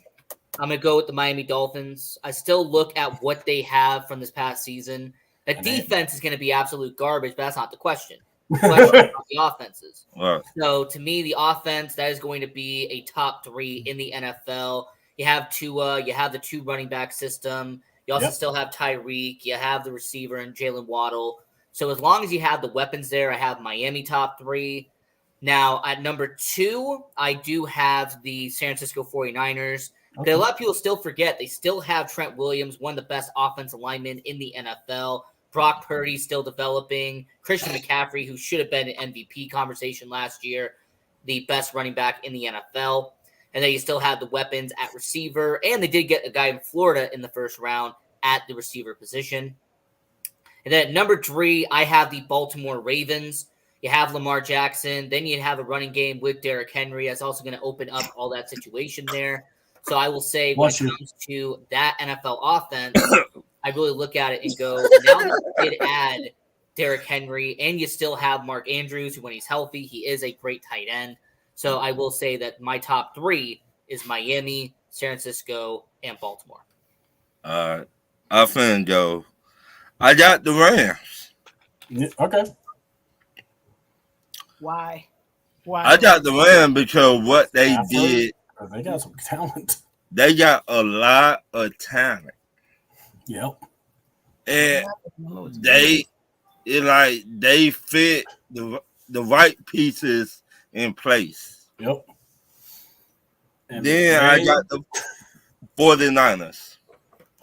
I'm going to go with the Miami Dolphins. I still look at what they have from this past season. The defense is going to be absolute garbage, but that's not the question. The question is about the offenses. Right. So to me, the offense, that is going to be a top 3 in the NFL. You have Tua, you have the 2 running back system. You also still have Tyreek. You have the receiver and Jalen Waddle. So as long as you have the weapons there, I have Miami top 3. Now, at number 2, I do have the San Francisco 49ers. Okay. A lot of people still forget they still have Trent Williams, one of the best offensive linemen in the NFL. Brock Purdy still developing. Christian McCaffrey, who should have been an MVP conversation last year, the best running back in the NFL. And then you still have the weapons at receiver. And they did get a guy in Florida in the first round at the receiver position. And then at number 3, I have the Baltimore Ravens. You have Lamar Jackson. Then you have a running game with Derrick Henry. That's also going to open up all that situation there. So I will say when it comes to that NFL offense, I really look at it and go, now that you did add Derrick Henry and you still have Mark Andrews, who when he's healthy, he is a great tight end. So I will say that my top 3 is Miami, San Francisco, and Baltimore. All right. I finna go. I got the Rams. Okay. Why? I got the Rams because what they did. They got some talent. They got a lot of talent. Yep. And they fit the right pieces in place. Yep. And then I got the 49ers.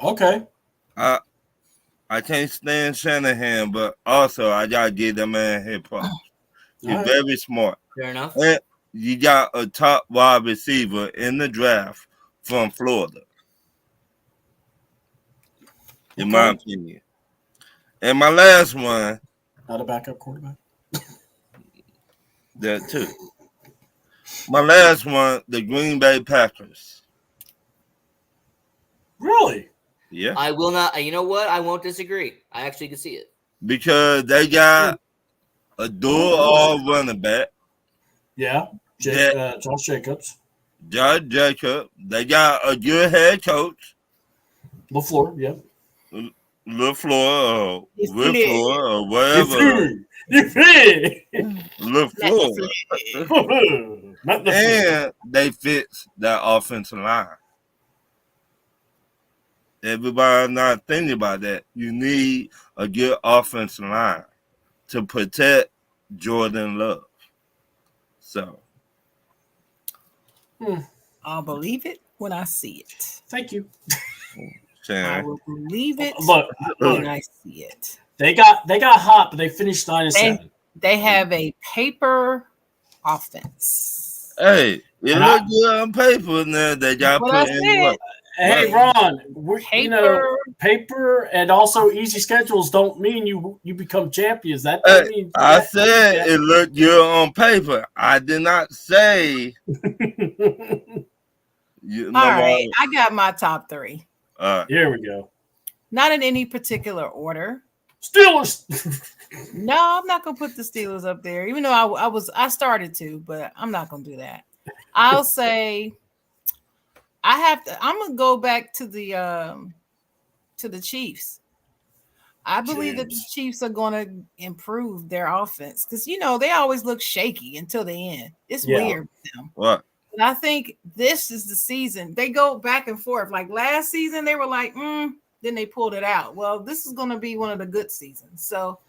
Okay. I can't stand Shanahan, but also I gotta give that man hip hop. He's very smart. Fair enough. And you got a top wide receiver in the draft from Florida, in my opinion. And my last one. Not a backup quarterback. That too. My last one, the Green Bay Packers. Really? Yeah. I will not. You know what? I won't disagree. I actually can see it. Because they got a dual running back. Yeah. Josh Jacobs. Josh Jacobs. They got a good head coach. LaFleur, yeah. LaFleur or whatever. LaFleur. And they fix that offensive line. Everybody not thinking about that. You need a good offensive line to protect Jordan Love. So I'll believe it when I see it. Thank you. I Sharon. will believe it Look, when I see it. they got hot, but they finished 9-7. They have a paper offense. Hey, it look good on paper now. They got What put I in said. work. Hey, Ron, paper and also easy schedules don't mean you become champions. That doesn't mean I said it looked good on paper. I did not say. All right, I got my top 3. Here we go. Not in any particular order. Steelers. No, I'm not gonna put the Steelers up there, even though I started to, but I'm not gonna do that. I'll say I'm gonna go back to the Chiefs. I believe that the Chiefs are gonna improve their offense because they always look shaky until the end. It's weird with them. What? And I think this is the season. They go back and forth. Like last season, they were like, then they pulled it out. Well, this is gonna be one of the good seasons. So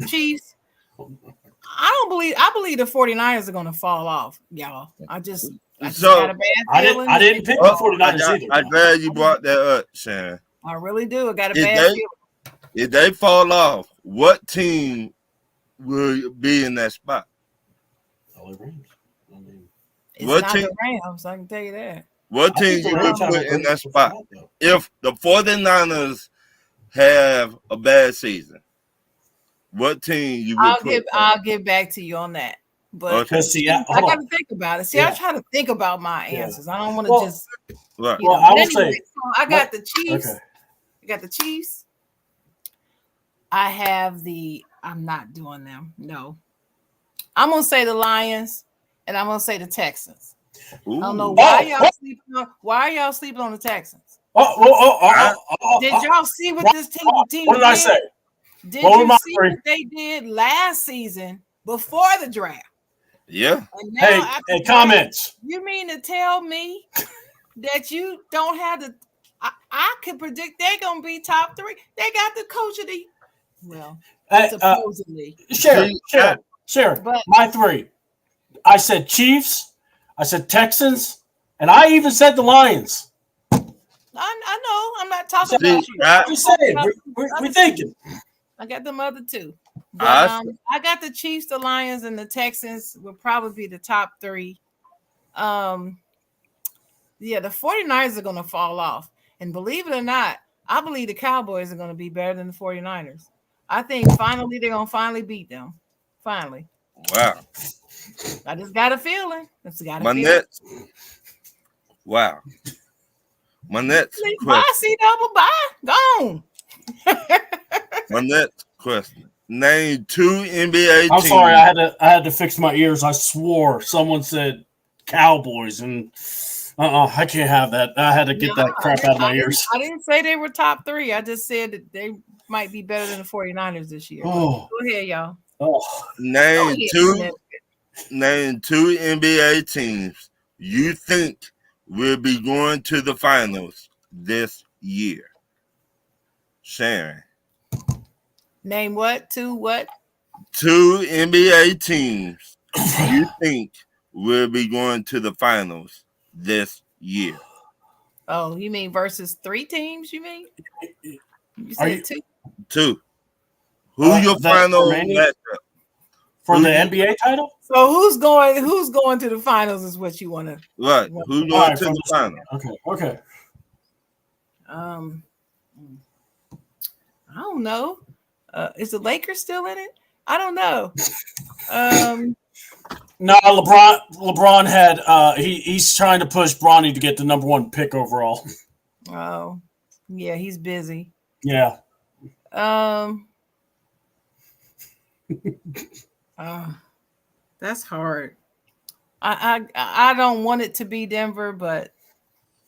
Chiefs, I believe the 49ers are gonna fall off, y'all. I just got a bad feeling. I didn't pick the 49ers either. I'm glad you brought that up, Sharon. I really do. I got a bad feeling. If they fall off, what team will be in that spot? It's not the Rams, I can tell you that. What team you would put in that spot? If the 49ers have a bad season, what team you would put? I'll get back to you on that. But I got to think about it. See, I try to think about my answers. I don't want to just. Right. I will say, I got the Chiefs. Okay. I got the Chiefs. I have I'm not doing them. No. I'm going to say the Lions, and I'm going to say the Texans. Ooh. I don't know why y'all sleeping on the Texans. Did y'all see what this team did? What did I say? Did you see what they did last season before the draft? Yeah. Hey, comments. You mean to tell me that you don't have the? I could predict they're gonna be top 3. They got the coach of the. Well, supposedly. Sure. But my 3. I said Chiefs. I said Texans, and I even said the Lions. I know. I'm not talking about you. I'm just saying. We're thinking. I got them other 2. But, I got the Chiefs, the Lions, and the Texans will probably be the top 3. The 49ers are going to fall off. And believe it or not, I believe the Cowboys are going to be better than the 49ers. I think finally they're going to finally beat them. Finally. Wow. I just got a feeling. Nets. Wow. My next question. Bye, C-double, bye. Gone. My next question. Name 2 NBA teams. I'm sorry, I had to fix my ears. I swore someone said Cowboys, and I can't have that. I had to get that crap out of my ears. I didn't say they were top 3. I just said that they might be better than the 49ers this year. Go ahead, y'all. Name 2 NBA teams you think will be going to the finals this year. Sharon. Name what? 2 what? 2 NBA teams you think will be going to the finals this year. Oh, you mean versus 3 teams, you mean? You said 2? 2. Who your final matchup? For the NBA title? So who's going to the finals is what you want to. Right. Who's going to the finals? Okay. I don't know. Is the Lakers still in it? I don't know. No, LeBron had he's trying to push Bronny to get the number 1 pick overall. Oh, yeah, he's busy. Yeah. That's hard. I don't want it to be Denver, but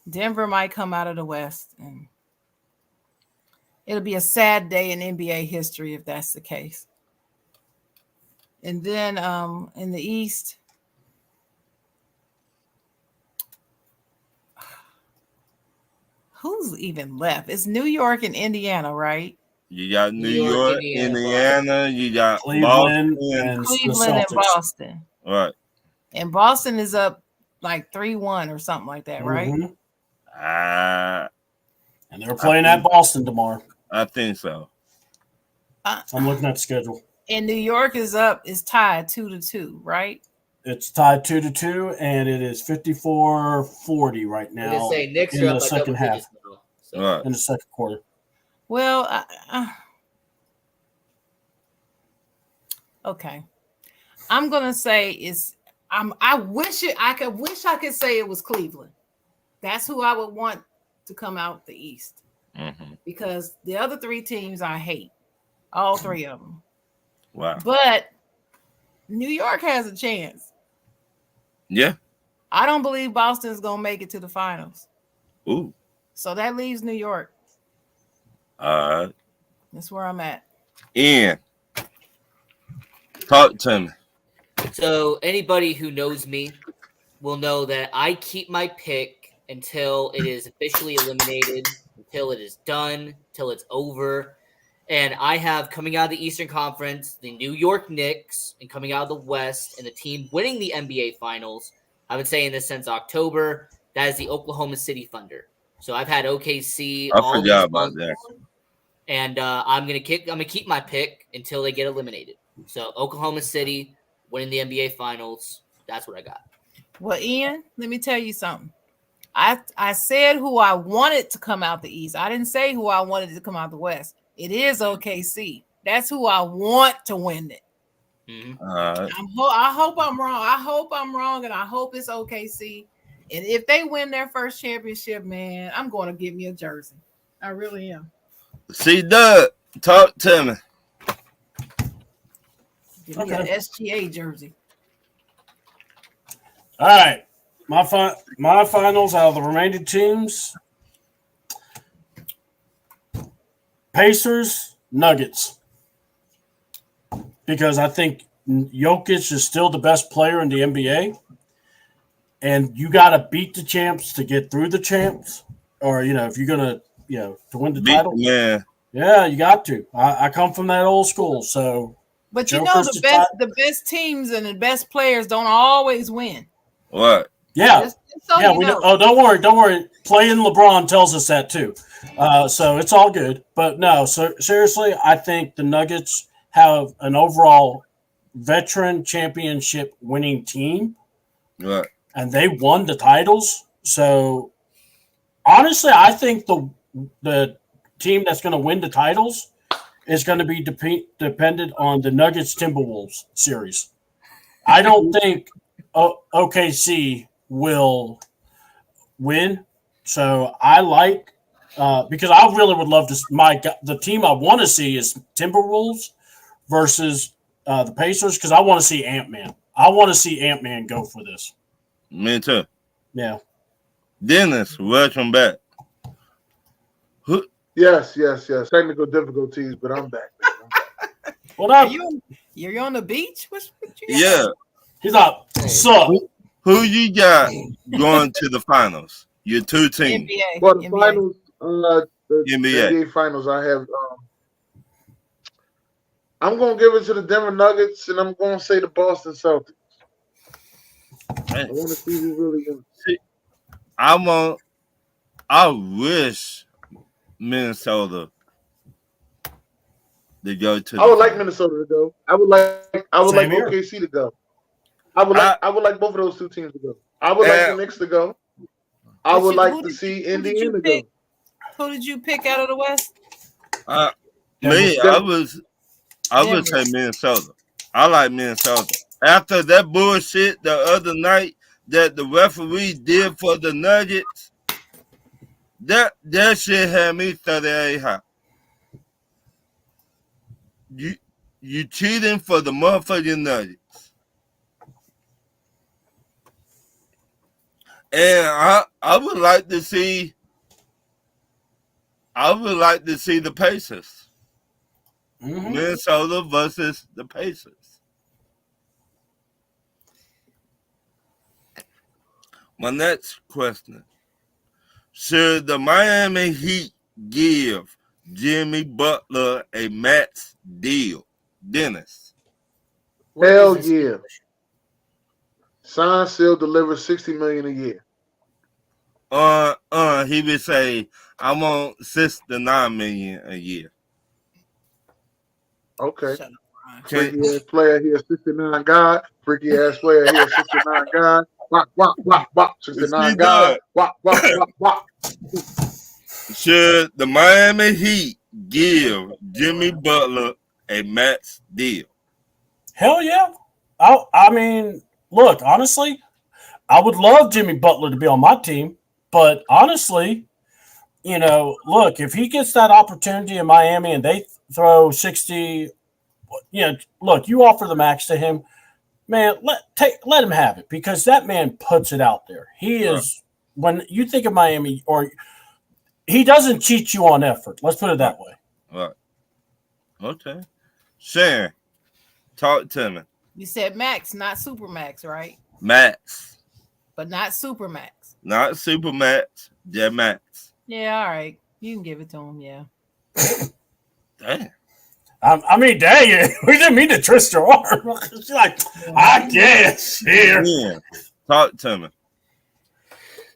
Denver might come out of the West, and it'll be a sad day in NBA history if that's the case. And then in the East, who's even left? It's New York and Indiana, right? You got New York, Indiana, you got Cleveland and Boston. Right. And Boston is up like 3-1 or something like that, right? Mhm. I And they're playing at Boston tomorrow. think so. I'm looking at the schedule. And New York is tied 2-2, right? It's tied 2-2, and it is 54-40 right I'm now gonna say Knicks in are the up by second double half, digits now. So. All right. in the second quarter. Well, okay. I'm gonna say I wish I could say it was Cleveland. That's who I would want to come out the East because the other 3 teams I hate, all 3 of them. Wow. But New York has a chance. Yeah. I don't believe Boston's gonna make it to the finals. Ooh. So that leaves New York. All right. That's where I'm at. Ian, talk to me. So anybody who knows me will know that I keep my pick until it is officially eliminated, until it is done, till it's over. And I have coming out of the Eastern Conference, the New York Knicks, and coming out of the West, and the team winning the NBA Finals. I've been saying this since October. That is the Oklahoma City Thunder. So I've had OKC I all forgot these about months, that. and I'm gonna keep my pick until they get eliminated. So Oklahoma City winning the NBA Finals. That's what I got. Well, Ian, let me tell you something. I said who I wanted to come out the East. I didn't say who I wanted to come out the West. It is OKC. That's who I want to win it. All right. I hope I'm wrong. I hope I'm wrong, and I hope it's OKC. And if they win their first championship, man, I'm going to get me a jersey. I really am. See, Doug, talk to me. Give me an SGA jersey. All right. My finals out of the remaining teams. Pacers, Nuggets. Because I think Jokic is still the best player in the NBA. And you got to beat the champs to get through the champs. Or, if you're going to, to win the title. Yeah. Yeah, you got to. I come from that old school. So, but the best teams and the best players don't always win. What? Yeah. We know. Oh, don't worry. Playing LeBron tells us that too. So it's all good. But no, so seriously, I think the Nuggets have an overall veteran championship winning team. Right. And they won the titles. So honestly, I think the team that's going to win the titles is going to be dependent on the Nuggets Timberwolves series. I don't think OKC will win. So I like because I really would love to. The team I want to see is Timberwolves versus the Pacers because I want to see Ant-Man. I want to see Ant-Man go for this. Me too. Yeah. Dennis, welcome back. Yes. Technical difficulties, but I'm back. What up? You're on the beach? What you Yeah. He's up. Sup? Who you got going to the finals? Your 2 teams. NBA. Well, the NBA. finals, the NBA. NBA finals, I have. I'm going to give it to the Denver Nuggets, and I'm going to say the Boston Celtics. I want to see who really wins. I wish Minnesota to go to. I would like Minnesota to go. I would like here. OKC to go. I would like both of those 2 teams to go. I would like the Knicks to go. I would like to see Indiana go. Who did you pick out of the West? I would say Minnesota. I like Minnesota. After that bullshit the other night that the referee did for the Nuggets, that shit had me 38 hot. You cheating for the motherfucking Nuggets. And I would like to see the Pacers. Mm-hmm. Minnesota versus the Pacers. My next question. Should the Miami Heat give Jimmy Butler a max deal? Dennis. Hell yeah. Sign, seal, deliver, $60 million a year. He would say, I want $69 million a year. Okay. Shut up, Brian. Freaky ass player here, 69 God. Freaky ass player here, 69 God. Wop, wop, wop, wop. 69 God. Wop, wop, wop, wop. Should the Miami Heat give Jimmy Butler a max deal? Hell yeah. I mean, look, honestly, I would love Jimmy Butler to be on my team, but honestly, look, if he gets that opportunity in Miami and they throw 60, look, you offer the max to him, man, let him have it because that man puts it out there. He is, when you think of Miami, or he doesn't cheat you on effort. Let's put it that way. Right. Okay. Sharon, talk to me. You said max, not super max, right? Max. But not super max. Not super max. Yeah, max. Yeah, all right. You can give it to him, yeah. Damn. I mean, dang it. We didn't mean to twist your arm. She's like, I guess. Here. Yeah. Talk to me.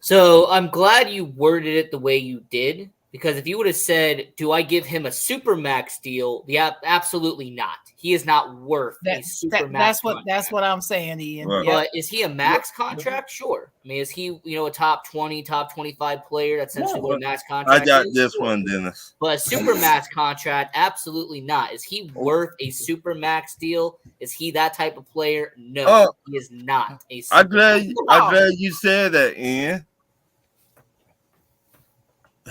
So I'm glad you worded it the way you did, because if you would have said, do I give him a super max deal? Yeah, absolutely not. He is not worth a super max contract. That's what I'm saying, Ian. Right. But is he a max contract? Sure. I mean, is he, a top 20, top 25 player? That's essentially what a max contract I got is? this one, Dennis. But a super max contract, absolutely not. Is he worth a super max deal? Is he that type of player? No, he is not a super I'm glad you said that, Ian.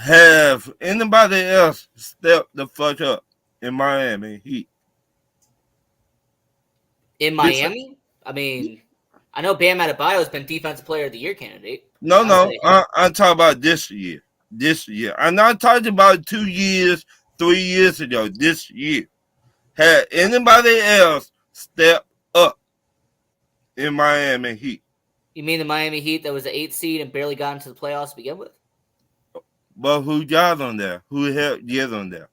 Have anybody else stepped the fuck up in Miami Heat? In Miami? I mean, I know Bam Adebayo has been Defensive Player of the Year candidate. No, I'm talking about this year. This year. I'm not talking about 2 years, 3 years ago. This year. Had anybody else step up in Miami Heat? You mean the Miami Heat that was the 8th seed and barely got into the playoffs to begin with? But who got on there? Who helped get on there?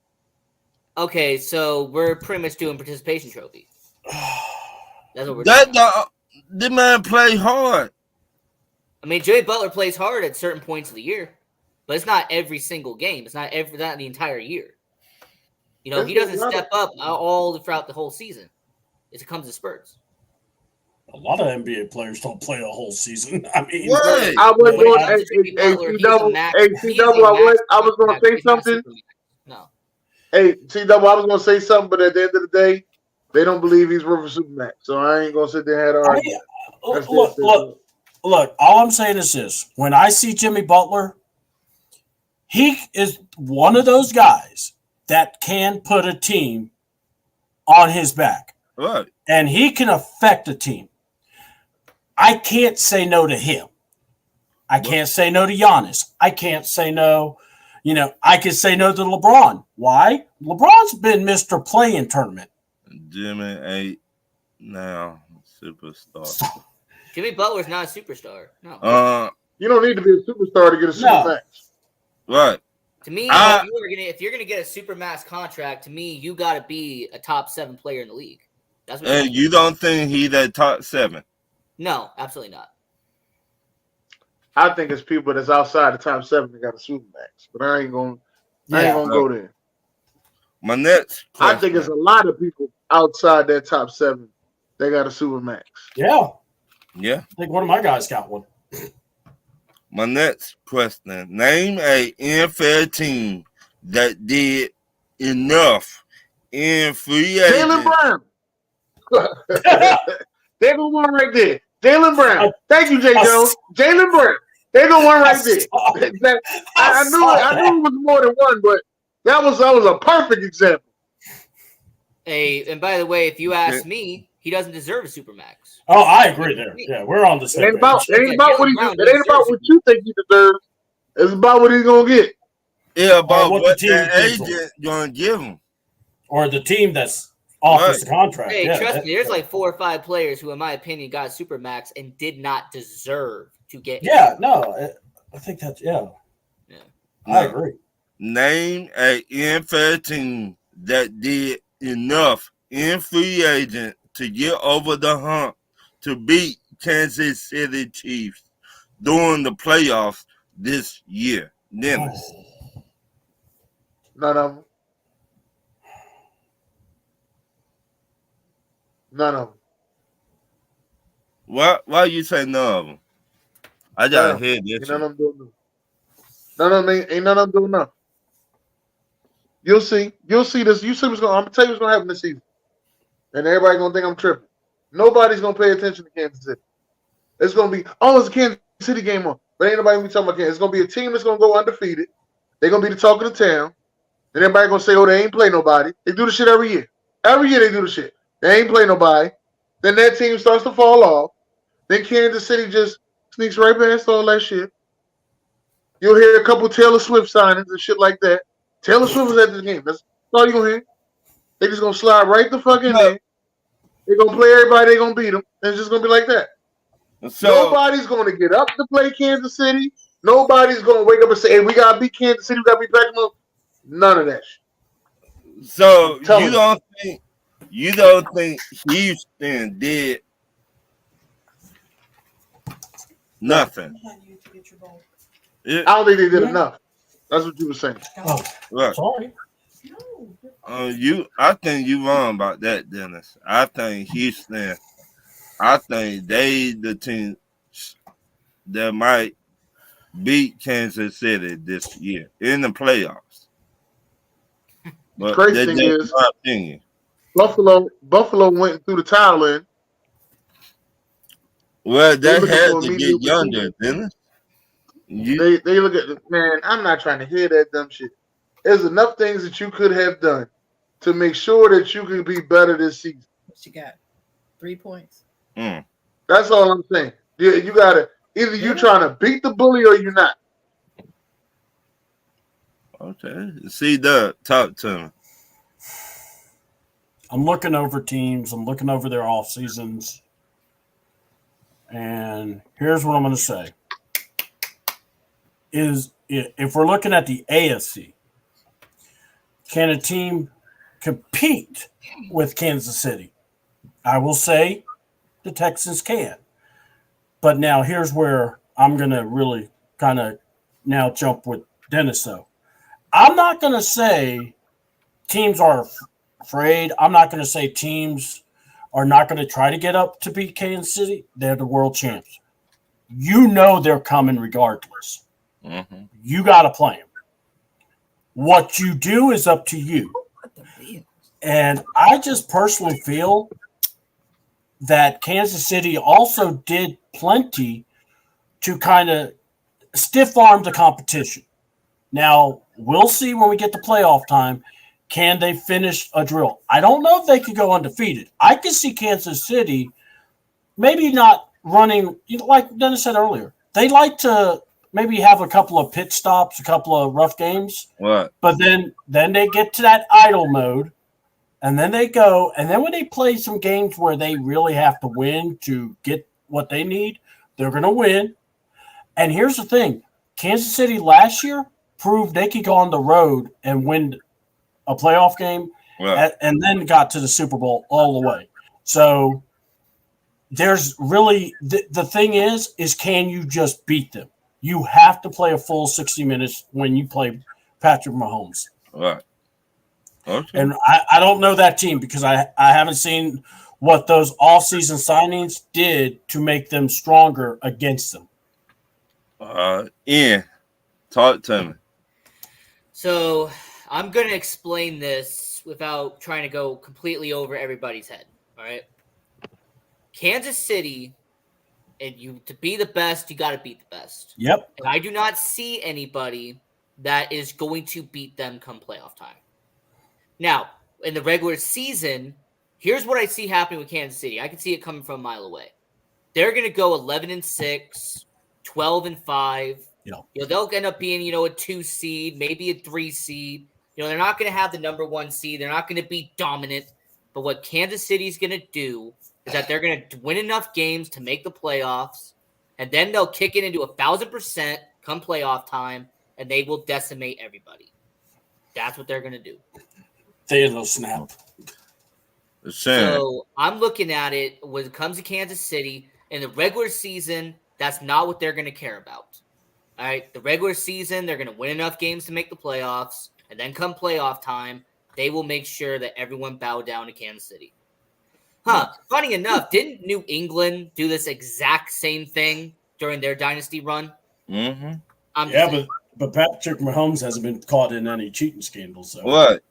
Okay, so we're pretty much doing participation trophy. That's what we're doing. The man play hard. I mean, Jimmy Butler plays hard at certain points of the year, but it's not every single game. It's not the entire year. He doesn't step up all throughout the whole season. It comes in spurts. A lot of NBA players don't play a whole season. I mean, What? I was going I was going to say something. No. Hey, C-Double, I was going to say something, but at the end of the day, they don't believe he's worth a Supermax. So I ain't going to sit there and have an argument. Look, all I'm saying is this. When I see Jimmy Butler, he is one of those guys that can put a team on his back. Right. And he can affect a team. I can't say no to him. I can't say no to Giannis. I can't say no. I can say no to LeBron. Why? LeBron's been Mr. Play-in tournament. Jimmy ain't now superstar. Jimmy Butler's not a superstar. No. You don't need to be a superstar to get a Supermax. Right. To me, if you're gonna get a Supermax contract, to me, you got to be a top 7 player in the league. That's what. And you don't think he's that top 7? No, absolutely not. I think it's people that's outside the top 7 that got a Supermax, but I ain't gonna go there. My next question. I think it's a lot of people outside that top 7 that got a Supermax. Yeah. Yeah. I think one of my guys got one. My next question. Name a NFL team that did enough in free agency. Jaylen Brown. They're going to one right there. Jaylen Brown. Thank you, Jay Jones. Jaylen Brown. They're going to one right there. I knew it was more than one, but that was a perfect example. Hey, and by the way, if you ask me, he doesn't deserve a Supermax. Oh, I agree there. Yeah, we're on the same page. It ain't about what you think he deserves. It's about what he's going to get. Yeah, about what the agent going to give him. Or the team that's offers the contract. Hey, trust me, there's like 4 or 5 players who, in my opinion, got Supermax and did not deserve to get. Yeah, no, I think that's I agree. Name a NFL team that did enough in free agent to get over the hump to beat Kansas City Chiefs during the playoffs this year? Dennis. None of them. None of them. Why you say none of them? I gotta hear this. Ain't none of them doing nothing. None of them ain't none of them doing nothing. You'll see. You'll see this. You see what's going. I'm gonna tell you what's gonna happen this season, and everybody gonna think I'm tripping. Nobody's gonna pay attention to Kansas City. It's gonna be it's a Kansas City game on, but ain't nobody gonna be talking about Kansas. It's gonna be a team that's gonna go undefeated. They're gonna be the talk of the town, and everybody gonna say, "Oh, they ain't play nobody." They do the shit every year. Every year they do the shit. They ain't play nobody. Then that team starts to fall off. Then Kansas City just sneaks right past all that shit. You'll hear a couple Taylor Swift signings and shit like that. Taylor Swift was at this game. That's all you're gonna hear. They just gonna slide right the fuck in there. They're gonna play everybody, they're gonna beat them. And it's just gonna be like that. So, nobody's gonna get up to play Kansas City. Nobody's gonna wake up and say, "Hey, we gotta beat Kansas City, we gotta beat Pac-Man." None of that shit. So you don't think Houston did nothing? I don't think they did enough. That's what you were saying. Right. Sorry. I think you wrong about that, Dennis. I think Houston. I think they the team that might beat Kansas City this year in the playoffs. But crazy thing is, my opinion. Buffalo went through the towel in. Well, they had to get younger, didn't it? They look at man. I'm not trying to hear that dumb shit. There's enough things that you could have done to make sure that you could be better this season. What you got? 3 points. That's all I'm saying. You gotta either you trying to beat the bully or you're not. Okay. See, Doug, talk to me. I'm looking over teams. I'm looking over their off seasons. And here's what I'm going to say. If we're looking at the AFC, can a team compete with Kansas City? I will say the Texans can. But now here's where I'm going to really kind of now jump with Dennis, though. I'm not going to say teams are afraid. I'm not going to say teams are not going to try to get up to beat Kansas City. They're the world champs. You know they're coming regardless. Mm-hmm. You got to play them. What you do is up to you. And I just personally feel that Kansas City also did plenty to kind of stiff-arm the competition. Now, we'll see when we get to playoff time. Can they finish a drill? I don't know if they could go undefeated. I could see Kansas City maybe not running, like Dennis said earlier. They like to maybe have a couple of pit stops, a couple of rough games. What? But then they get to that idle mode, and then they go. And then when they play some games where they really have to win to get what they need, they're going to win. And here's the thing. Kansas City last year proved they could go on the road and win a playoff game, and then got to the Super Bowl all the way. So there's really the thing is can you just beat them? You have to play a full 60 minutes when you play Patrick Mahomes. Right. Okay. And I don't know that team because I haven't seen what those off-season signings did to make them stronger against them. Ian, talk to me. So I'm going to explain this without trying to go completely over everybody's head. All right. Kansas City, and to be the best, you got to beat the best. Yep. And I do not see anybody that is going to beat them come playoff time. Now, in the regular season, here's what I see happening with Kansas City. I can see it coming from a mile away. They're going to go 11-6, 12-5. They'll end up being, a 2 seed, maybe a 3 seed. They're not going to have the number 1 seed. They're not going to be dominant. But what Kansas City is going to do is that they're going to win enough games to make the playoffs, and then they'll kick it into 1,000% come playoff time, and they will decimate everybody. That's what they're going to do. They'll snap. So I'm looking at it when it comes to Kansas City. In the regular season, that's not what they're going to care about. All right, the regular season, they're going to win enough games to make the playoffs, and then come playoff time, they will make sure that everyone bow down to Kansas City. Funny enough, didn't New England do this exact same thing during their dynasty run? Mm-hmm. But Patrick Mahomes hasn't been caught in any cheating scandals. So. What?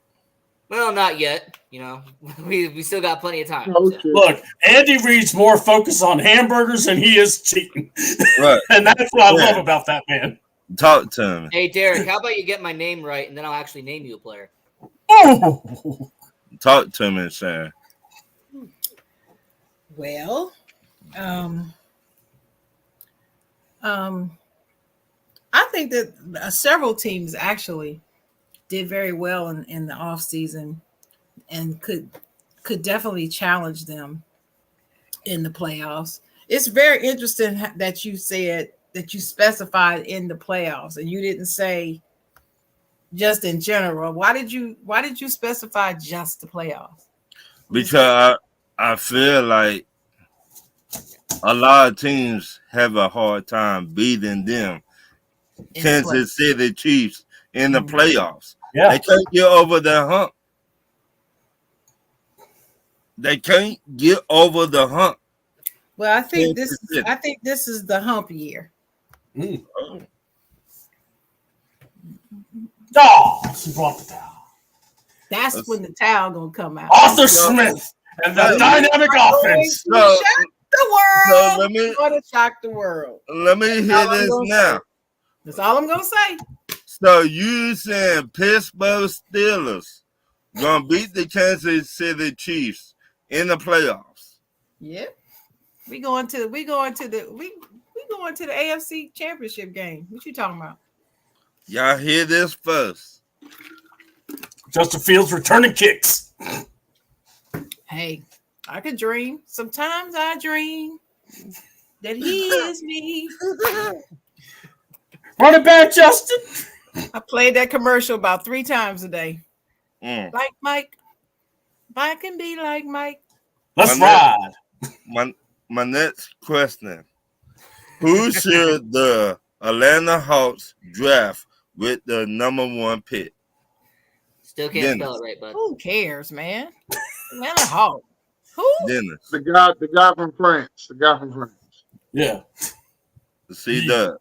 Well, not yet. You know, we still got plenty of time. Oh, So. shit. Look, Andy Reid's more focused on hamburgers than he is cheating. Right. And that's what I love about that man. Talk to me. Hey, Derek, how about you get my name right, and then I'll actually name you a player. Oh! Talk to me, Sharon. Well, I think that several teams actually did very well in the offseason and could definitely challenge them in the playoffs. It's very interesting that you said that you specified in the playoffs and you didn't say just in general. Why did you specify just the playoffs? Because I feel like a lot of teams have a hard time beating them. Kansas City Chiefs in the playoffs. Yeah. They can't get over the hump. They can't get over the hump. Well, I think this is the hump year. Mm. Oh, she brought the towel. That's when the towel gonna come out. Arthur Smith and the dynamic offense. Shock the world. let me shock the world. Let me hear this now. That's all I'm gonna say. So you saying Pittsburgh Steelers gonna beat the Kansas City Chiefs in the playoffs? Yep. We going to the AFC Championship game. What you talking about? Y'all hear this first. Justin Fields returning kicks. Hey, I could dream. Sometimes I dream that he is me. Run it back, Justin. I played that commercial about 3 times a day. Like Mike. I can be like Mike. Let's ride. My next question. Who should the Atlanta Hawks draft with the number 1 pick? Still can't spell it right, bud. Who cares, man? Atlanta Hawks. Who? Dennis. The guy from France. Yeah. See that.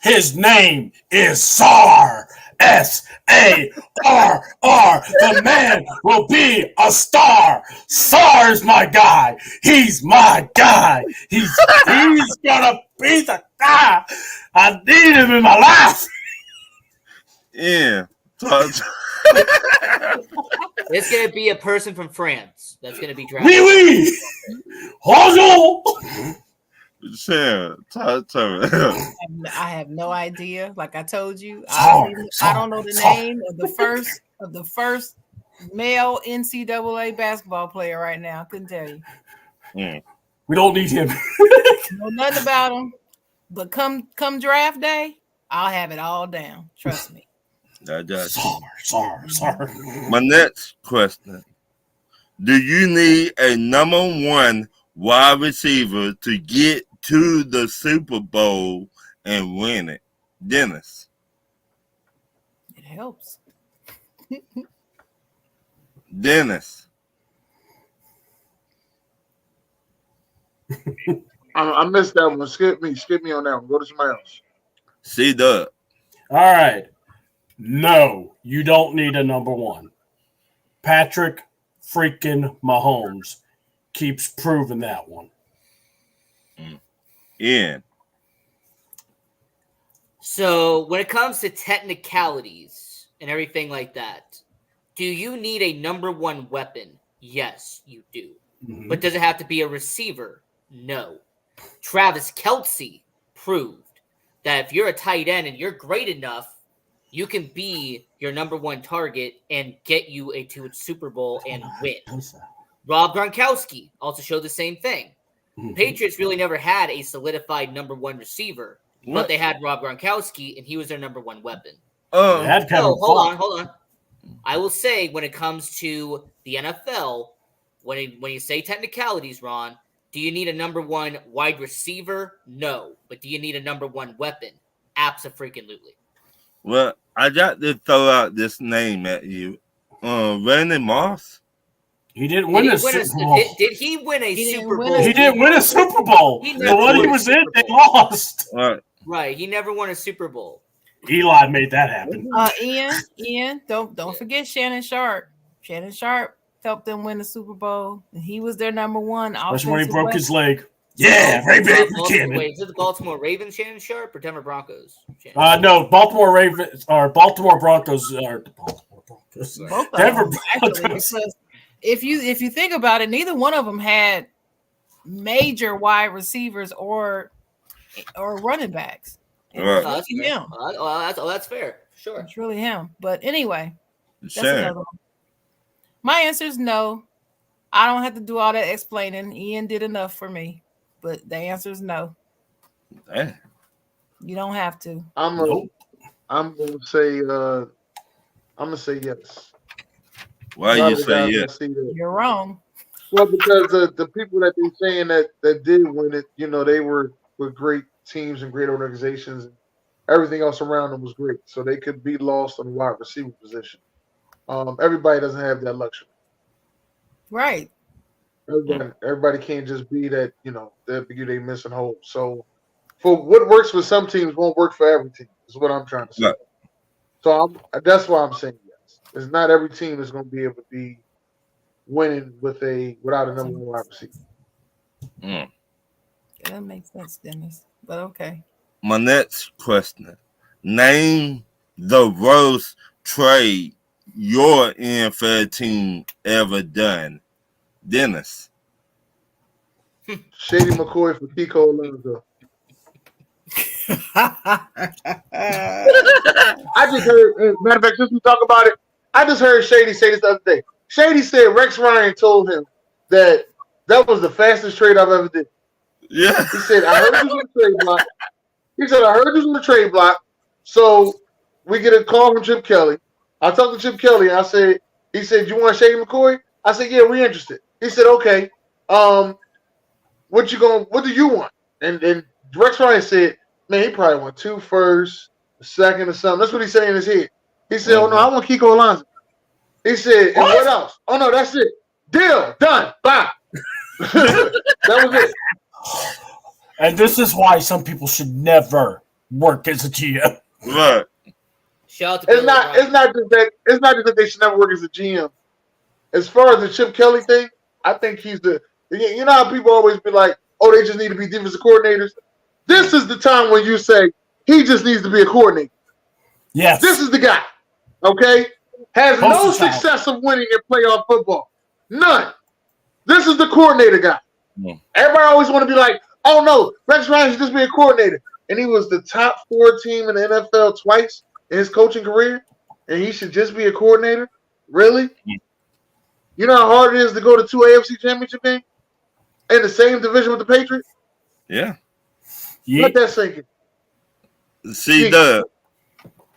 His name is Sar. S-A-R-R. The man will be a star. Sar is my guy. He's my guy. He's gonna be the guy. I need him in my life. Yeah. It's gonna be a person from France that's gonna be drafted. Oui. Bonjour. Sarah, talk to me. I have no idea. Like I told you, I don't know the name of the first male NCAA basketball player right now. I couldn't tell you. We don't need him. Know nothing about him. But come draft day, I'll have it all down. Trust me. Sorry. My next question. Do you need a number 1 wide receiver to get to the Super Bowl and win it? Dennis. It helps. Dennis. I missed that one. Skip me on that one. Go to somebody else. C-Dub. All right. No, you don't need a number 1. Patrick freaking Mahomes keeps proving that one. Ian. So when it comes to technicalities and everything like that, do you need a number 1 weapon? Yes, you do. Mm-hmm. But does it have to be a receiver? No. Travis Kelce proved that if you're a tight end and you're great enough, you can be your number 1 target and get you to a Super Bowl and win. Rob Gronkowski also showed the same thing. Mm-hmm. Patriots really never had a solidified number 1 receiver, but they had Rob Gronkowski, and he was their number 1 weapon. Hold on. I will say when it comes to the NFL, when you say technicalities, Ron, Do you need a number one wide receiver? No. But do you need a number one weapon? Abso-freaking-lutely. Well, I got to throw out this name at you. Randy Moss? He didn't win a Super Bowl. Did he win a Super Bowl? He didn't win a Super Bowl. The one he was in, they lost. Right. He never won a Super Bowl. Eli made that happen. Ian, don't forget Shannon Sharp. Shannon Sharp helped them win the Super Bowl. And he was their number one. Especially when he broke his leg. Yeah, Ray Buchanan. Wait, is it the Baltimore Ravens Shannon Sharp or Denver Broncos? No, Baltimore Ravens or Baltimore Broncos are the Baltimore Broncos. Denver Broncos. If you think about it, neither one of them had major wide receivers or running backs. That's him. That's fair. Sure. It's really him. But anyway, that's another one. My answer is no. I don't have to do all that explaining. Ian did enough for me. But the answer is no. Damn. You don't have to. I'm gonna say yes. Why you say yes? You're wrong. Well, because the people that they're saying that did win it, they were with great teams and great organizations. And everything else around them was great, so they could be lost on the wide receiver position. Everybody doesn't have that luxury. Right. Everybody can't just be that, they missing holes. So, for what works for some teams won't work for every team. Is what I'm trying to say. Right. So that's why I'm saying yes. It's not every team is going to be able to be winning without a number one wide receiver. Mm. Yeah, that makes sense, Dennis. But okay. My next question: name the worst trade your NFL team ever done. Dennis. Shady McCoy for Kiko Alonso. I just heard, matter of fact, since we talk about it, I just heard Shady say this the other day. Shady said Rex Ryan told him that was the fastest trade I've ever did. Yeah. He said, I heard this on the trade block. He said, I heard this on the trade block. So we get a call from Chip Kelly. I talked to Chip Kelly. He said, you want Shady McCoy? I said, yeah, we're interested. He said, okay. What do you want? And Rex Ryan said, man, he probably want 2 firsts, a second or something. That's what he said in his head. He said, oh no, I want Kiko Alonso. He said, and what else? Oh no, that's it. Deal, done, bye. That was it. And this is why some people should never work as a GM. Right. Shout out to it's not just that they should never work as a GM. As far as the Chip Kelly thing, I think he's you know how people always be like, oh, they just need to be defensive coordinators. This is the time when you say he just needs to be a coordinator. Yes. This is the guy. Okay? Has no success of winning in playoff football. None. This is the coordinator guy. Yeah. Everybody always want to be like, oh no, Rex Ryan should just be a coordinator. And he was the top 4 team in the NFL twice in his coaching career, and he should just be a coordinator? Really? Yeah. You know how hard it is to go to 2 AFC championship games in the same division with the Patriots? Yeah. Let that sink in. See, Doug,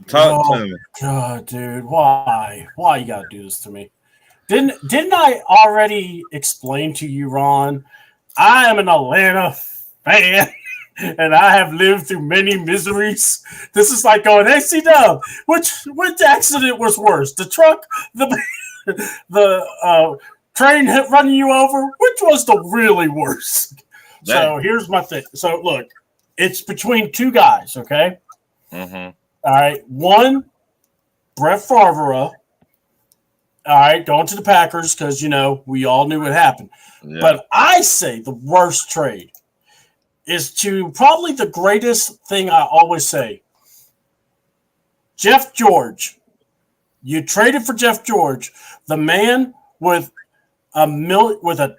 talk to me. God, dude, why? Why you gotta do this to me? Didn't I already explain to you, Ron? I am an Atlanta fan, and I have lived through many miseries. This is like going, hey, C-Dub, which accident was worse? The truck, the train running you over? Which was the really worst? So here's my thing. So look, it's between 2 guys, okay? Mm-hmm. All right. One, Brett Favre. All right, going to the Packers because, we all knew what happened. Yeah. But I say the worst trade is to probably the greatest thing I always say. Jeff George. You traded for Jeff George, the man with a $1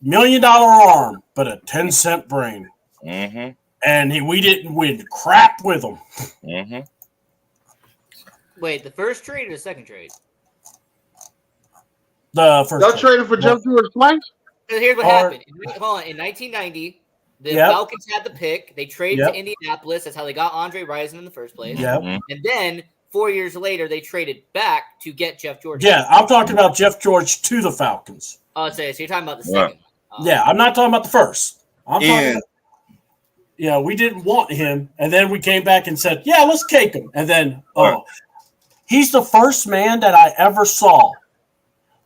million arm, but a 10-cent brain. Mm-hmm. And we didn't win crap with him. Mm-hmm. Wait, the first trade or the second trade? The first. Y'all traded for Jeff George twice? So here's what happened. Hold on. In 1990, the Falcons had the pick. They traded to Indianapolis. That's how they got Andre Rison in the first place. Yep. And then 4 years later, they traded back to get Jeff George. Yeah, I'm talking about Jeff George to the Falcons. Oh, so you're talking about the second one. Yeah, I'm not talking about the first. I'm talking And about, we didn't want him, and then we came back and said, yeah, let's take him. And then, he's the first man that I ever saw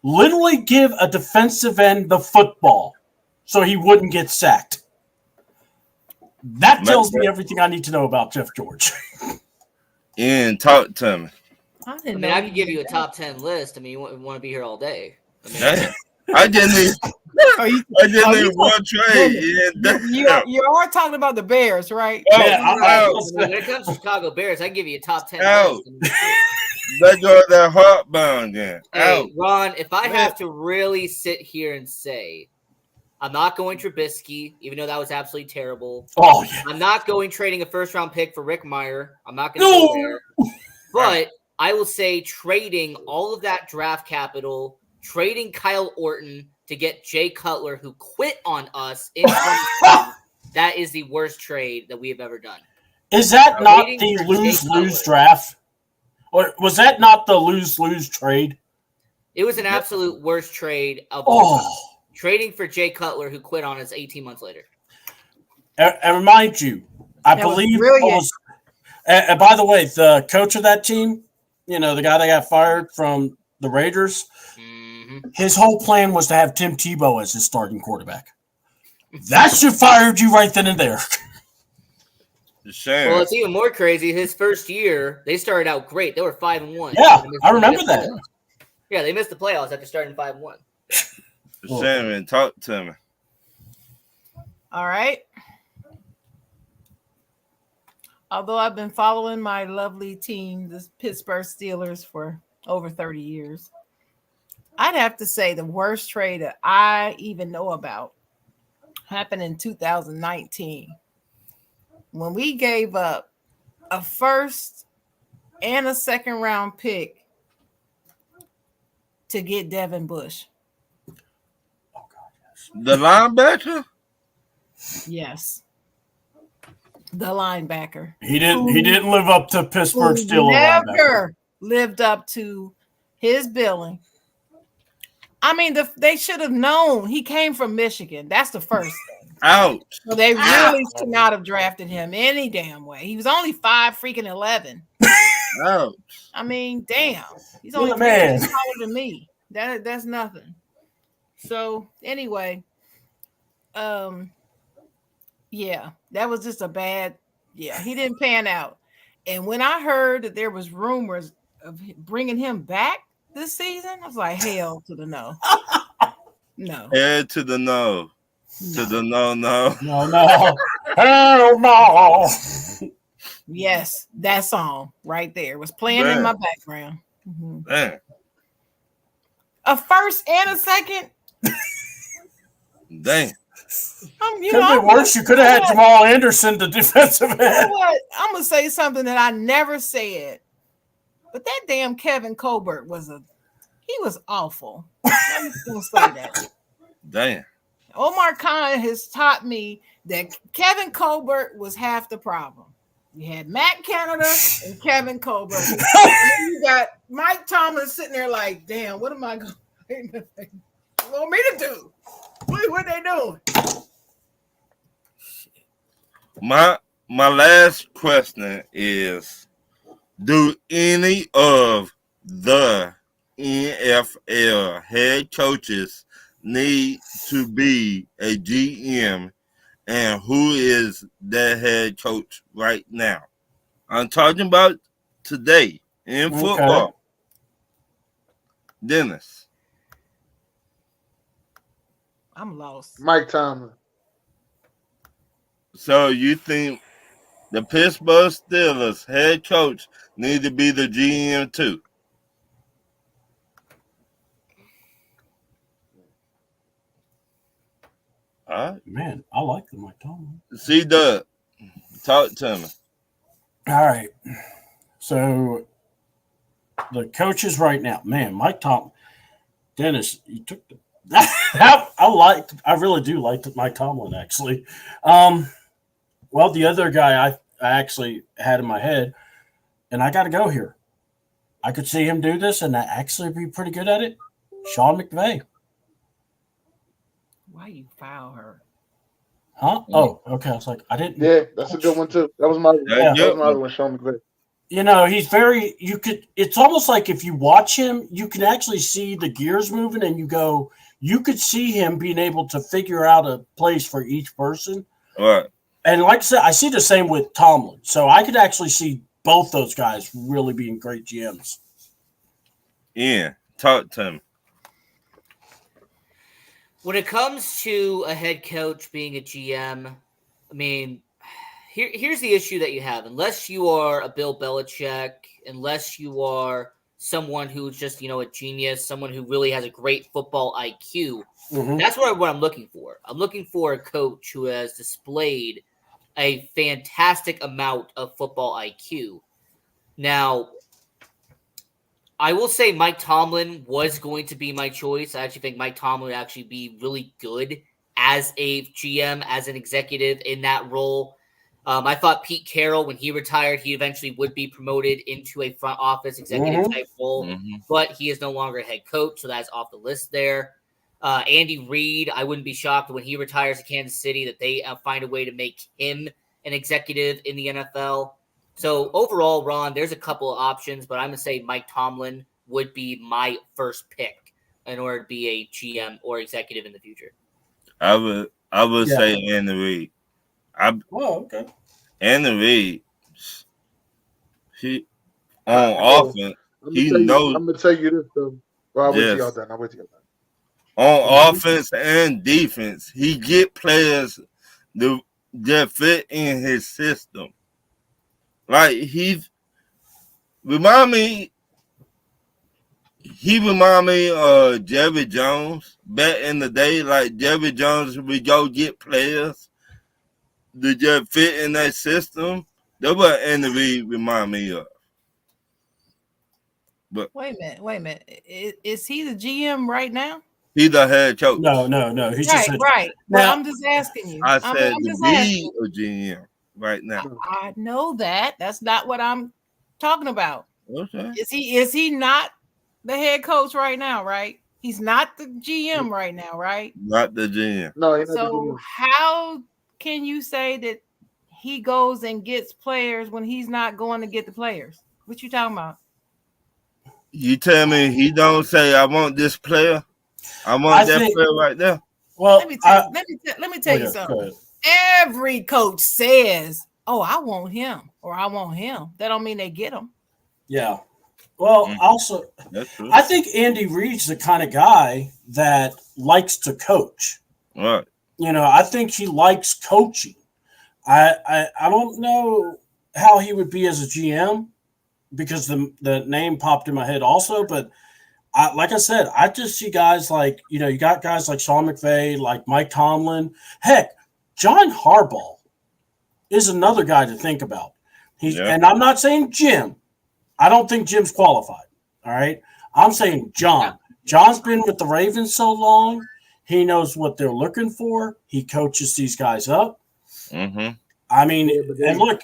literally give a defensive end the football so he wouldn't get sacked. That tells me everything I need to know about Jeff George. Ian, talk to me. I can give you a top 10 list. I mean, you want to be here all day. I didn't need one trade. You are talking about the Bears, right? When it comes to Chicago Bears, I can give you a top 10 list. Let's go to that heartbound then. Hey, Ron, if I have to really sit here and say, I'm not going Trubisky, even though that was absolutely terrible. Oh, yeah. I'm not going trading a first-round pick for Rick Meyer. I'm not going to go there. But I will say trading all of that draft capital, trading Kyle Orton to get Jay Cutler, who quit on us in 2020, that is the worst trade that we have ever done. Is that not the lose-lose draft? Or was that not the lose-lose trade? It was an absolute worst trade of all time. Trading for Jay Cutler, who quit on us 18 months later. And remind you, I believe it was. And by the way, the coach of that team, the guy that got fired from the Raiders, his whole plan was to have Tim Tebow as his starting quarterback. That should fired you right then and there. Well, it's even more crazy. His first year, they started out great. They were 5-1. Yeah, I remember that. Yeah, they missed the playoffs after starting 5-1. Shannon, talk to me. All right. Although I've been following my lovely team, the Pittsburgh Steelers, for over 30 years, I'd have to say the worst trade that I even know about happened in 2019 when we gave up a first and a second round pick to get Devin Bush. The linebacker? Yes. The linebacker. He didn't live up to Pittsburgh Steelers. Never lived up to his billing. I mean, they should have known he came from Michigan. That's the first thing. Ouch. So they really should not have drafted him any damn way. He was only 5'11". Ouch. I mean, damn. He's only 3 man. inches taller than me. That's nothing. So anyway, yeah, that was just a bad. Yeah, he didn't pan out. And when I heard that there was rumors of bringing him back this season, I was like, hell to the no. No. Head to the no. To the no. No. Hell no. Yes, that song right there was playing in my background. Damn. A first and a second. Damn. Could have been worse. You could have had Jamal Anderson, the defensive end. You know what? I'm gonna say something that I never said, but that damn Kevin Colbert was awful. I'm just gonna say that. Damn. Omar Khan has taught me that Kevin Colbert was half the problem. You had Matt Canada and Kevin Colbert. And then you got Mike Tomlin sitting there like, damn, what am I going to want me to do? What they doing? My last question is, do any of the NFL head coaches need to be a GM, and who is their head coach right now? I'm talking about today in football. Dennis. I'm lost. Mike Tomlin. So you think the Pittsburgh Steelers head coach need to be the GM too? All right. Man, I like the Mike Tomlin. C-Dub, talk to me. All right. So the coaches right now, man, Mike Tomlin. Dennis, you took the I really do like Mike Tomlin, actually. Well, the other guy I actually had in my head, and I got to go here. I could see him do this and actually be pretty good at it. Sean McVay. Why you foul her? Huh? Oh, okay. I was like, I didn't. Yeah, that's a good one too. That was my Yeah. that was my other one, Sean McVay. You know, he's very. You could. It's almost like if you watch him, you can actually see the gears moving, and you go. You could see him being able to figure out a place for each person. Right. And like I said, I see the same with Tomlin. So I could actually see both those guys really being great GMs. Yeah. Talk to me. When it comes to a head coach being a GM, I mean, here's the issue that you have. Unless you are a Bill Belichick, unless you are someone who's just, a genius, someone who really has a great football IQ, that's what I'm looking for. I'm looking for a coach who has displayed a fantastic amount of football IQ. Now, I will say Mike Tomlin was going to be my choice. I actually think Mike Tomlin would actually be really good as a GM, as an executive in that role. I thought Pete Carroll, when he retired, he eventually would be promoted into a front office executive type role, but he is no longer a head coach, so that's off the list there. Andy Reid, I wouldn't be shocked when he retires to Kansas City that they find a way to make him an executive in the NFL. So overall, Ron, there's a couple of options, but I'm going to say Mike Tomlin would be my first pick in order to be a GM or executive in the future. I would say Andy Reid. Okay. Andy Reid, he on offense, he knows. I'm gonna tell you this though. Well, I'm with y'all done. On offense and defense, he get players that fit in his system. Like he remind me of Jerry Jones back in the day. Like Jerry Jones would go get players that just fit in that system. That's what Andy Reid remind me of. But wait a minute. Is he the GM right now? He's the head coach. No. He's just right. Well, I'm just asking you. I said to be a GM right now. I know that. That's not what I'm talking about. Okay. Is he not the head coach right now? Right. He's not the GM right now. Right. Not the GM. No. He's not so how can you say that he goes and gets players when he's not going to get the players? What you talking about? You tell me he don't say I want this player. I want that player right there. Well, let me tell you something. Every coach says, "Oh, I want him," or "I want him." That don't mean they get him. Yeah. Well, also, I think Andy Reid's the kind of guy that likes to coach. Right. I think he likes coaching. I don't know how he would be as a GM because the name popped in my head also, but like I said, I just see guys like, you got guys like Sean McVay, like Mike Tomlin. Heck, John Harbaugh is another guy to think about. And I'm not saying Jim. I don't think Jim's qualified. All right. I'm saying John. John's been with the Ravens so long. He knows what they're looking for. He coaches these guys up. Mm-hmm. I mean, and look,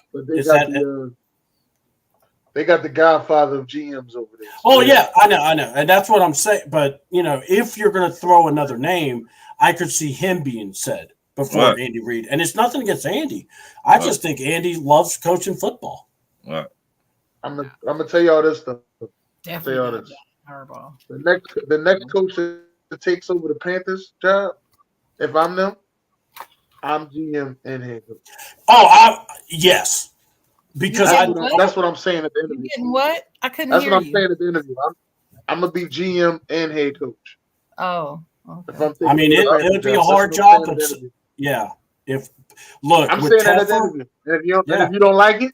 they got the godfather of GMs over there. Oh, yeah, I know. And that's what I'm saying. But, if you're going to throw another name, I could see him being said before Andy Reid. And it's nothing against Andy. I just think Andy loves coaching football. Right. I'm gonna tell y'all this stuff. Definitely. Tell y'all this. The next coach that takes over the Panthers job, if I'm them, I'm GM and head coach. Oh, yes. Because that's what I'm saying at the interview. You getting what? I couldn't That's hear what I'm you. saying at the interview. I'm gonna be GM and head coach. Oh, okay. I mean, it would be a hard job, but yeah. I'm saying that at the interview. And if you don't like it,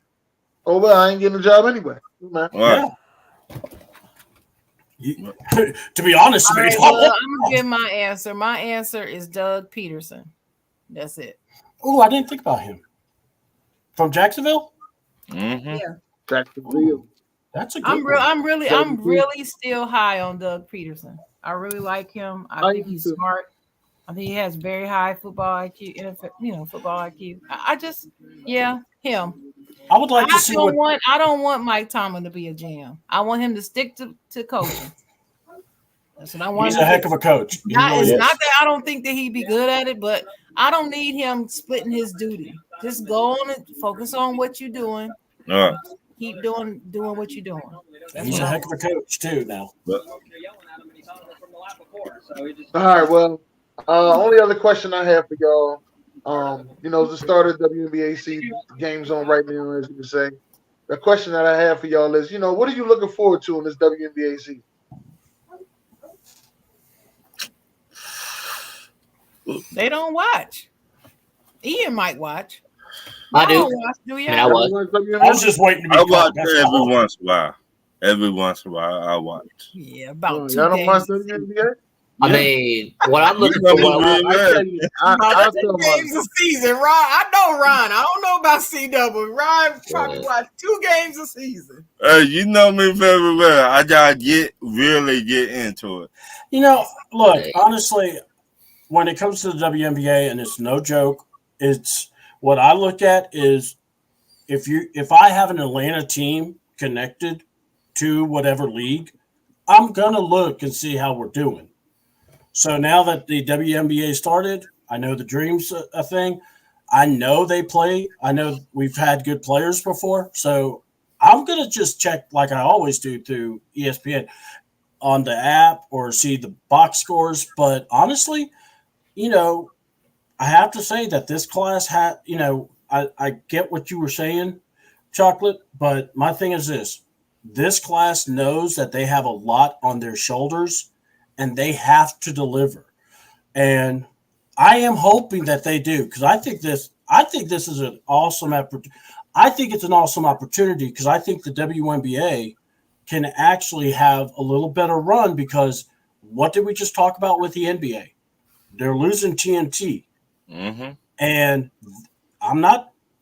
oh well, I ain't getting a job anyway. Man. Yeah. To be honest, I'm gonna give my answer. My answer is Doug Peterson. That's it. Oh, I didn't think about him. From Jacksonville? Mm-hmm. Yeah. Jacksonville. That's a good I'm really still high on Doug Peterson. I really like him. I think he's smart. I think he has very high football IQ, football IQ. Him. I would like to see I don't want Mike Tomlin to be a GM. I want him to stick to coaching. That's what I want. He's a heck of a coach. It's not that I don't think that he'd be good at it, but I don't need him splitting his duty. Just go on and focus on what you're doing. All right. Keep doing what you're doing. He's a heck of a coach too now. All right, well, only other question I have for y'all, it's the start of WNBA season, game's on right now, as you can say. The question that I have for y'all is, what are you looking forward to in this WNBA season? They don't watch. Ian might watch. I do. Watch. Do you? I watch. I was just waiting to be. I watch every once in a while. Every once in a while, I watch. Yeah, about 2 y'all don't watch games. WNBA? I mean, what I'm looking for. About 2 games a season, Ron. I know Ron. I don't know about CW. Ron probably watch 2 games a season. You know me very well. I gotta really get into it. Look, honestly, when it comes to the WNBA, and it's no joke, it's what I look at is if I have an Atlanta team connected to whatever league, I'm gonna look and see how we're doing. So now that the WNBA started, I know the Dream's a thing. I know they play. I know we've had good players before. So I'm going to just check like I always do through ESPN on the app or see the box scores. But honestly, I have to say that this class had, I get what you were saying, Chocolate, but my thing is this class knows that they have a lot on their shoulders and they have to deliver. And I am hoping that they do, because I think this is an awesome I think it's an awesome opportunity, because I think the WNBA can actually have a little better run, because what did we just talk about with the NBA? They're losing TNT. Mm-hmm. And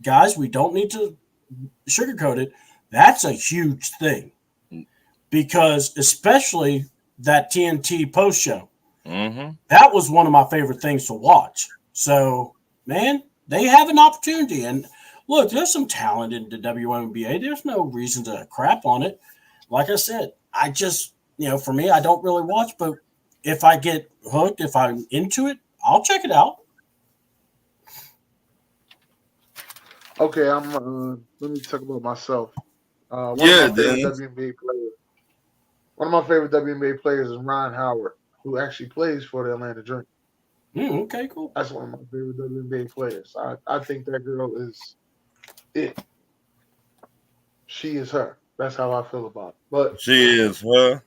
guys, we don't need to sugarcoat it. That's a huge thing, because especially that TNT post show. Mm-hmm. That was one of my favorite things to watch. So, man, they have an opportunity. And look, there's some talent in the WNBA. There's no reason to crap on it. Like I said, I just, for me, I don't really watch. But if I get hooked, if I'm into it, I'll check it out. Okay, let me talk about myself. One of my favorite WNBA players is Ron Howard, who actually plays for the Atlanta Dream. Okay, cool. That's one of my favorite WNBA players. I think that girl is it. She is her. That's how I feel about it. But she is her.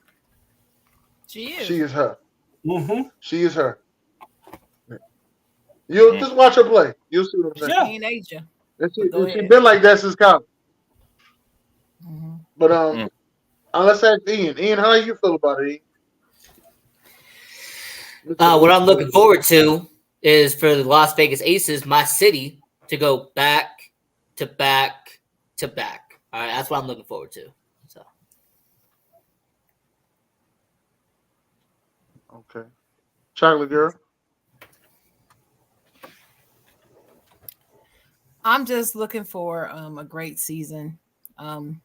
She is. She is her. Mm-hmm. She is her. You'll just watch her play. You'll see what I'm saying. She ain't age. She's been like that since college. Mm-hmm. But let's ask Ian. Ian, how do you feel about it, Ian? What I'm looking forward to is for the Las Vegas Aces, my city, to go back to back to back. All right, that's what I'm looking forward to. So, okay, Chocolate Girl. I'm just looking for a great season. I'm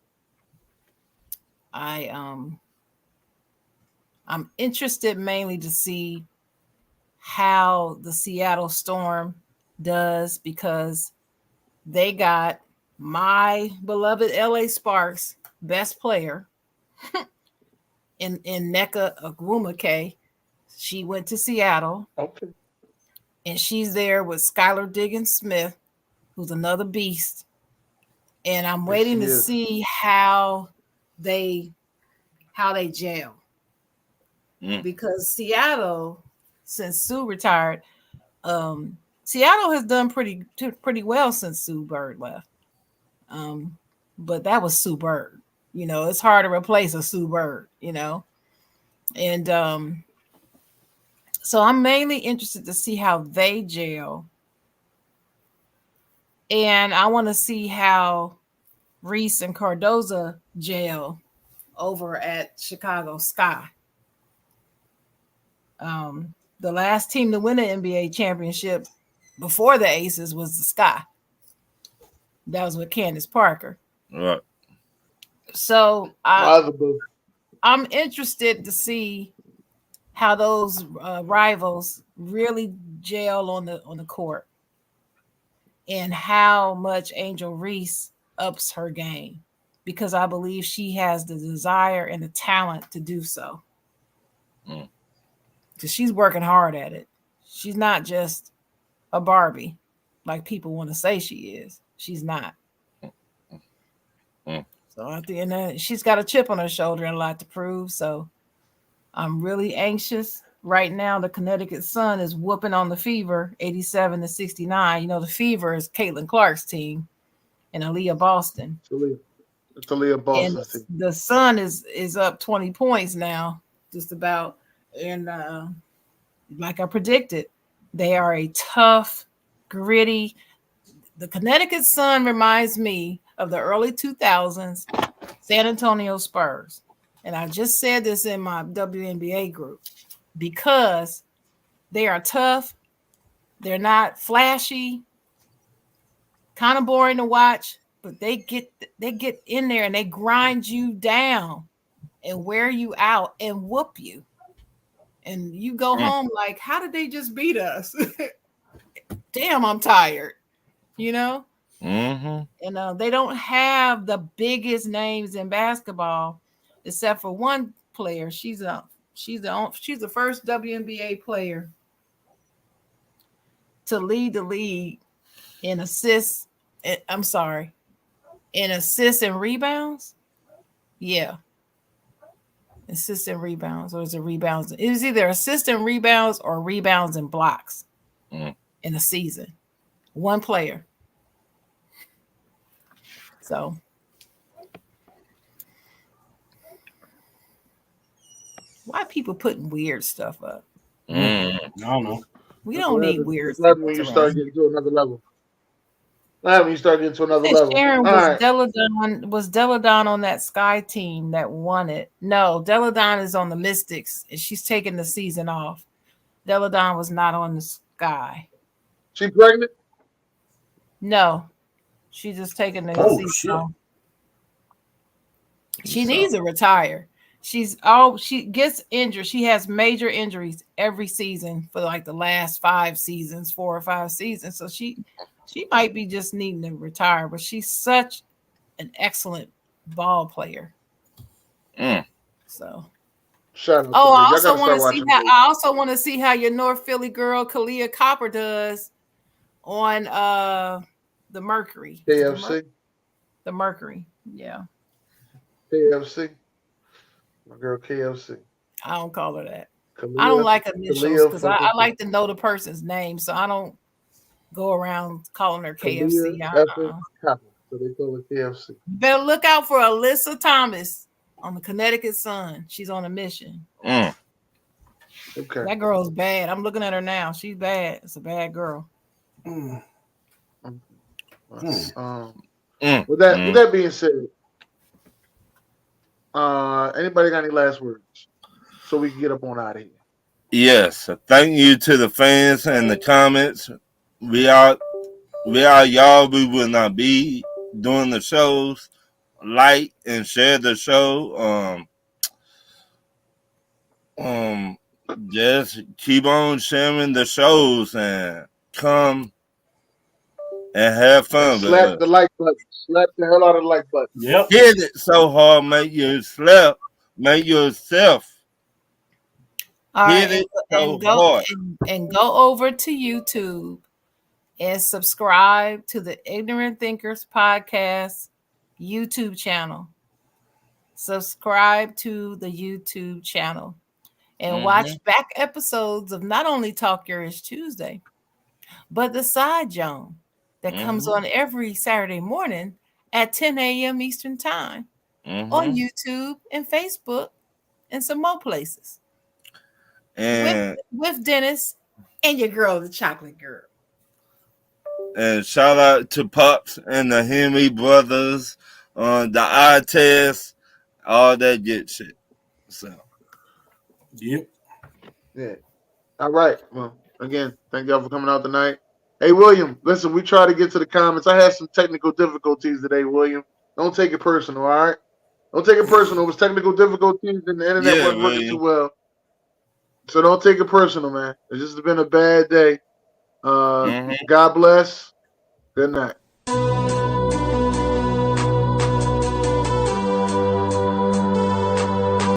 interested mainly to see how the Seattle Storm does, because they got my beloved LA Sparks best player in Nneka Ogwumike. She went to Seattle. Okay. And she's there with Skylar Diggins-Smith, who's another beast. And I'm waiting to see how they gel. Because Seattle, since Sue retired, Seattle has done pretty well since Sue Bird left. But that was Sue Bird. It's hard to replace a Sue Bird, And so I'm mainly interested to see how they gel. And I want to see how Reese and Cardoza gel over at Chicago Sky. The last team to win an NBA championship before the Aces was the Sky. That was with Candace Parker. Right. So I'm interested to see how those rivals really gel on the court, and how much Angel Reese ups her game, because I believe she has the desire and the talent to do so. Because she's working hard at it. She's not just a Barbie like people want to say she is. She's not. So at the end, she's got a chip on her shoulder and a lot to prove. So I'm really anxious. Right now, the Connecticut Sun is whooping on the Fever 87-69. You know, the Fever is Caitlin Clark's team and Aaliyah Boston. It's Aaliyah Boston's team. The Sun is up 20 points now, just about. And like I predicted, they are a tough, gritty. The Connecticut Sun reminds me of the early 2000s San Antonio Spurs. And I just said this in my WNBA group, because they are tough. They're not flashy, kind of boring to watch, but they get in there and they grind you down and wear you out and whoop you. And you go home like, how did they just beat us? Damn, I'm tired, you know? Mm-hmm. And they don't have the biggest names in basketball, except for one player. She's the first WNBA player to lead the league in assists. In assists and rebounds. Yeah. Assists and rebounds, or is it rebounds? It was either assists and rebounds or rebounds and blocks in a season. One player. So why people putting weird stuff up? I don't know. We don't need weird stuff. stuff. When you start getting to another level. When you start getting to another level. Sharon, was Deladon on that Sky team that won it? No, Deladon is on the Mystics, and she's taking the season off. Deladon was not on the Sky. She pregnant? No, she's just taking the season off. She needs to retire. She gets injured. She has major injuries every season for like the last 4 or 5 seasons. So she might be just needing to retire, but she's such an excellent ball player. So, I also want to see how your North Philly girl Kalia Copper does on the Mercury. KFC. The Mercury, yeah. KFC. My girl KFC. I don't call her that. Kalia, I don't like initials because I like to know the person's name, so I don't go around calling her KFC. So they call it KFC. Better look out for Alyssa Thomas on the Connecticut Sun. She's on a mission. Okay. That girl's bad. I'm looking at her now. She's bad. It's a bad girl. With that being said, anybody got any last words so we can get up on out of here? Yes. Thank you to the fans and the comments. We are y'all. We will not be doing the shows. Like and share the show. Just keep on sharing the shows and come and have fun. Slap the like button. Slap the hell out of the like button. Yep. Hit it so hard, make you slap, make yourself. All hit right, it so hard. And go over to YouTube and subscribe to the Ignorant Thinkers Podcast YouTube channel. Subscribe to the YouTube channel and watch back episodes of not only Talk Yourish Tuesday, but the Side Zone that comes on every Saturday morning at 10 a.m. Eastern Time on YouTube and Facebook and some more places. And with Dennis and your girl, the Chocolate Girl. And shout out to Pops and the Hemi brothers on the eye test, all that good shit. So, yep. Yeah. All right. Well, again, thank y'all for coming out tonight. Hey, William, listen, we try to get to the comments. I had some technical difficulties today, William. Don't take it personal, all right? Don't take it personal. It was technical difficulties and the internet wasn't working too well. So don't take it personal, man. It's just been a bad day. God bless. Good night.